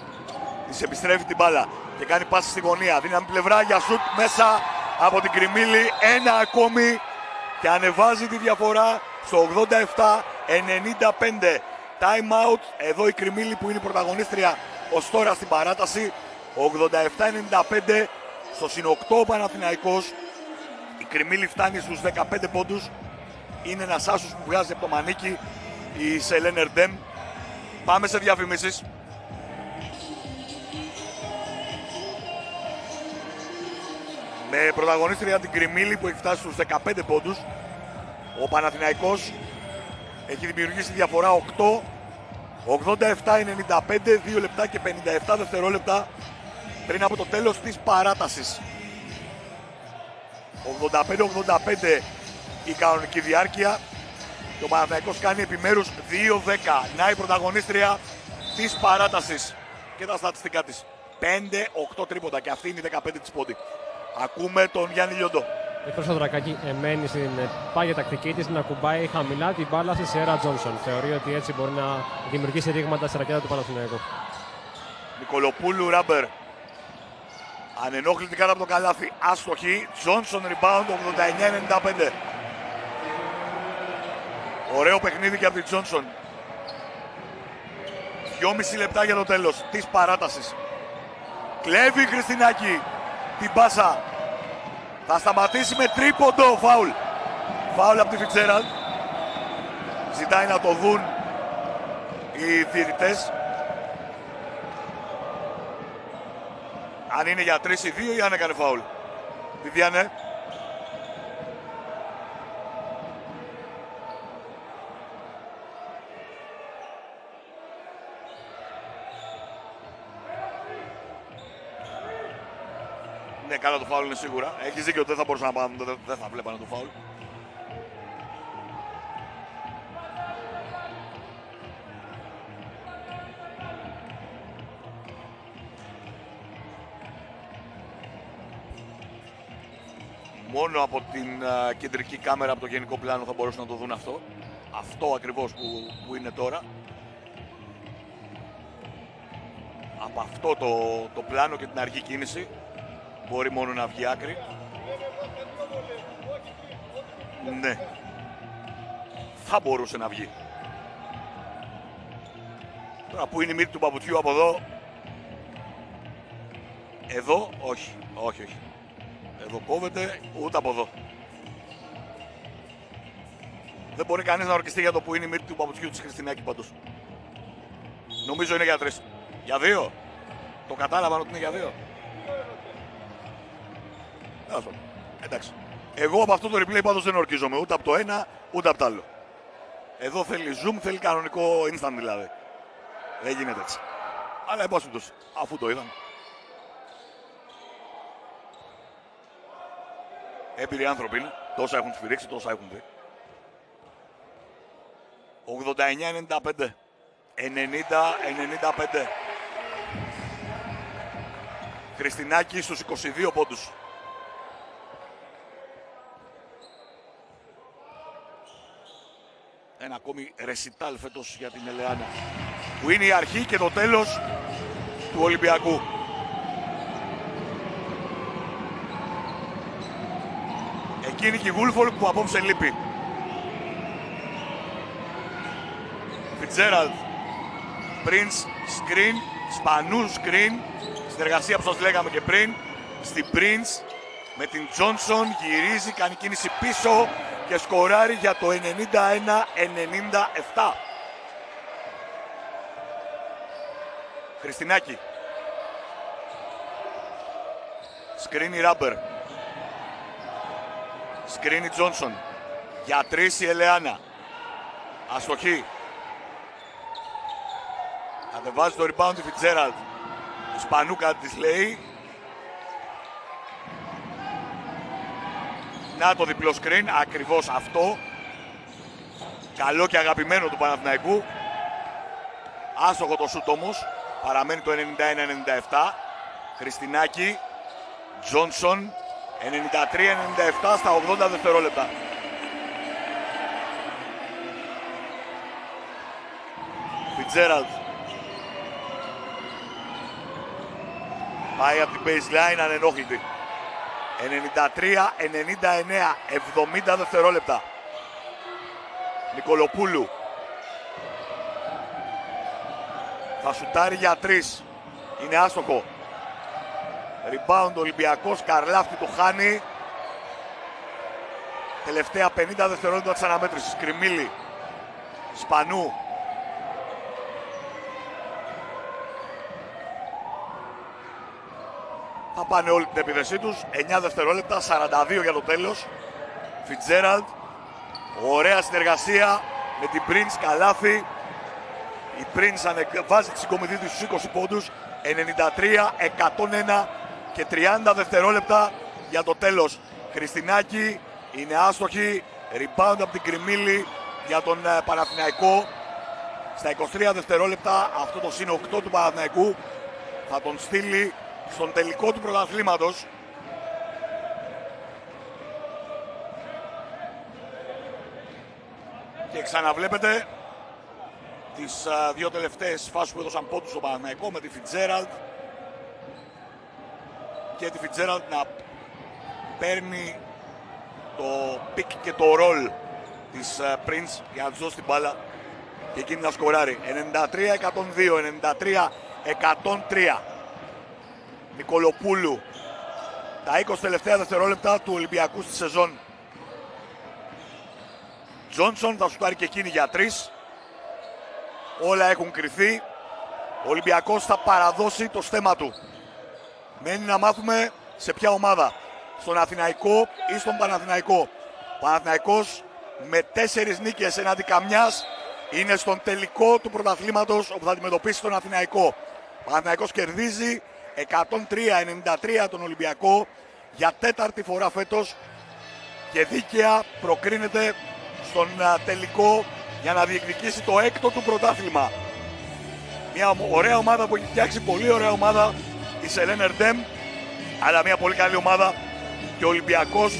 Της επιστρέφει την μπάλα. Και κάνει πάση στη γωνία. Δύναμη πλευρά για σούτ μέσα από την Κρυμίλη. Ένα ακόμη. Και ανεβάζει τη διαφορά στο 87-95. Time out. Εδώ η Κρυμίλη που είναι η πρωταγωνίστρια ως τώρα στην παράταση. 87-95. Στο συν 8 ο Παναθηναϊκός. Η Κρυμίλη φτάνει στους 15 πόντους. Είναι ένας άσος που βγάζει από το μανίκι η Σελέν Ερντέμ. Πάμε σε διαφημίσεις. Με πρωταγωνίστρια την Κρυμίλη που έχει φτάσει στους 15 πόντους. Ο Παναθηναϊκός έχει δημιουργήσει διαφορά 8. 87-95, 2 λεπτά και 57 δευτερόλεπτα πριν από το τέλος της παράτασης. 85-85 η κανονική διάρκεια και ο Παναθηναϊκός κάνει επιμέρους 2-10. Να η πρωταγωνίστρια της παράτασης και τα στατιστικά της. 5-8 τρίποτα και αυτή είναι η 15 της πόντη. Ακούμε τον Γιάννη Λιόντο. Η Χρυσοδρακάκη μένει στην πάγια τακτική της να κουμπάει χαμηλά την μπάλα στη Σιέρα Τζόνσον. Θεωρεί ότι έτσι μπορεί να δημιουργήσει ρήγματα στη ρακέτα του Παναθηναϊκού. Νικολοπούλου, Ράμπερ. Ανενόχλητη κάτω από το καλάθι. Άστοχη. Τζόνσον rebound 89-95. Ωραίο παιχνίδι και από την Τζόνσον. 2,5 λεπτά για το τέλος της παράτασης. Κλέβει η Χριστινάκη την πάσα. Θα σταματήσει με τρίποντο. Φάουλ. Φάουλ από τη Φιτζέραλντ. Ζητάει να το δουν οι διαιτητές. Αν είναι για 3 ή 2 ή αν έκανε φάουλ. Βιδιάνε. Ναι, καλά το φάουλ είναι σίγουρα. Έχεις δίκιο ότι δεν θα μπορούσα να πάμε, δεν θα βλέπανε το φάουλ. Μόνο από την κεντρική κάμερα από το γενικό πλάνο θα μπορούσαν να το δουν αυτό. Αυτό ακριβώς που είναι τώρα. Από αυτό το πλάνο και την αργή κίνηση μπορεί μόνο να βγει άκρη. Ναι. Θα μπορούσε να βγει. Τώρα που είναι η μύτη του παπουτσιού από εδώ. Εδώ όχι. Όχι. Εδώ κόβεται, ούτε από εδώ. Δεν μπορεί κανείς να ορκιστεί για το που είναι η μύτη του παπουτσιού της Χριστινάκη πάντως. Νομίζω είναι για 3. Για 2. Το κατάλαβαν ότι είναι για 2. Εντάξει. Εγώ από αυτό το replay πάντως δεν ορκίζομαι ούτε από το ένα ούτε από το άλλο. Εδώ θέλει zoom, θέλει κανονικό instant δηλαδή. Δεν γίνεται έτσι. Αλλά εμπάσχετος, αφού το είδαν. Έμπειροι άνθρωποι είναι. Τόσα έχουν σφυρίξει, τόσα έχουν δει. 89-95. 90-95. Χριστινάκη στους 22 πόντους. Ένα ακόμη ρεσιτάλ φέτος για την Ελεάνα. Που είναι η αρχή και το τέλος του Ολυμπιακού. Εκείνη και η Γούλφολ που απόψε λείπει. Φιτζέραλντ, Prince, screen, Σπανού screen, συνεργασία που σας λέγαμε και πριν, στην Prince, με την Τζόνσον, γυρίζει, κάνει κίνηση πίσω και σκοράρει για το 91-97. Χριστινάκη. Σκρίνι Ράμπερ. Σκρίνι Τζόνσον. Για 3 η Ελεάνα. Αστοχή. Κατεβάζει το rebound η Φιτζέραλντ. Σπανού κάτι της λέει. Να το διπλό screen, ακριβώς αυτό. Καλό και αγαπημένο του Παναθηναϊκού. Άστοχο το σούτ όμως. Παραμένει το 91-97. Χριστινάκη. Τζόνσον. 93-97 στα 80 δευτερόλεπτα. Φιτζέραλντ. Πάει από την baseline ανενόχλητη. 93-99, 70 δευτερόλεπτα. Νικολοπούλου. Θα σουτάρει για 3. Είναι άστοχο. Rebound Ολυμπιακός, Καρλάφτη το χάνει. Τελευταία 50 δευτερόλεπτα της αναμέτρησης. Κρυμίλη. Σπανού. Θα πάνε όλη την επίθεσή τους. 9 δευτερόλεπτα, 42 για το τέλος. Φιτζέραλντ. Ωραία συνεργασία με την Prince, καλάθι. Η Prince ανεβάζει τη συγκομιδή της στους 20 πόντους. 93, 101 και 30 δευτερόλεπτα για το τέλος. Χριστινάκη είναι άστοχη. Rebound από την Κρυμίλη για τον Παναθηναϊκό. Στα 23 δευτερόλεπτα αυτό το συν 8 του Παναθηναϊκού θα τον στείλει στον τελικό του πρωταθλήματος. Και ξαναβλέπετε τις δύο τελευταίες φάσεις που έδωσαν πόντους στο Παναθηναϊκό με τη Φιτζέραλντ και τη Φιτζέραλντ να παίρνει το πικ και το ρολ της Prince για να τους δώσει την μπάλα και εκείνη να σκοράρει. 93-102, 93-103. Νικολοπούλου. Τα 20 τελευταία δευτερόλεπτα του Ολυμπιακού στη σεζόν. Τζόνσον θα σουτάρει και εκείνη για 3. Όλα έχουν κρυθεί. Ο Ολυμπιακός θα παραδώσει το στέμμα του. Μένει να μάθουμε σε ποια ομάδα. Στον Αθηναϊκό ή στον Παναθηναϊκό. Ο Παναθηναϊκός με 4 νίκες εναντί καμιάς είναι στον τελικό του πρωταθλήματος όπου θα αντιμετωπίσει τον Αθηναϊκό. Ο Παναθηναϊκός κερδίζει 103-93 τον Ολυμπιακό για 4η φορά φέτος και δίκαια προκρίνεται στον τελικό για να διεκδικήσει το 6ο του πρωτάθλημα. Μια ωραία ομάδα που έχει φτιάξει, πολύ ωραία ομάδα η Σελέν Ερντέμ, αλλά μια πολύ καλή ομάδα και ο Ολυμπιακός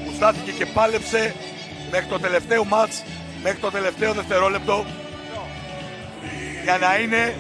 που στάθηκε και πάλεψε μέχρι το τελευταίο μάτς, μέχρι το τελευταίο δευτερόλεπτο για να είναι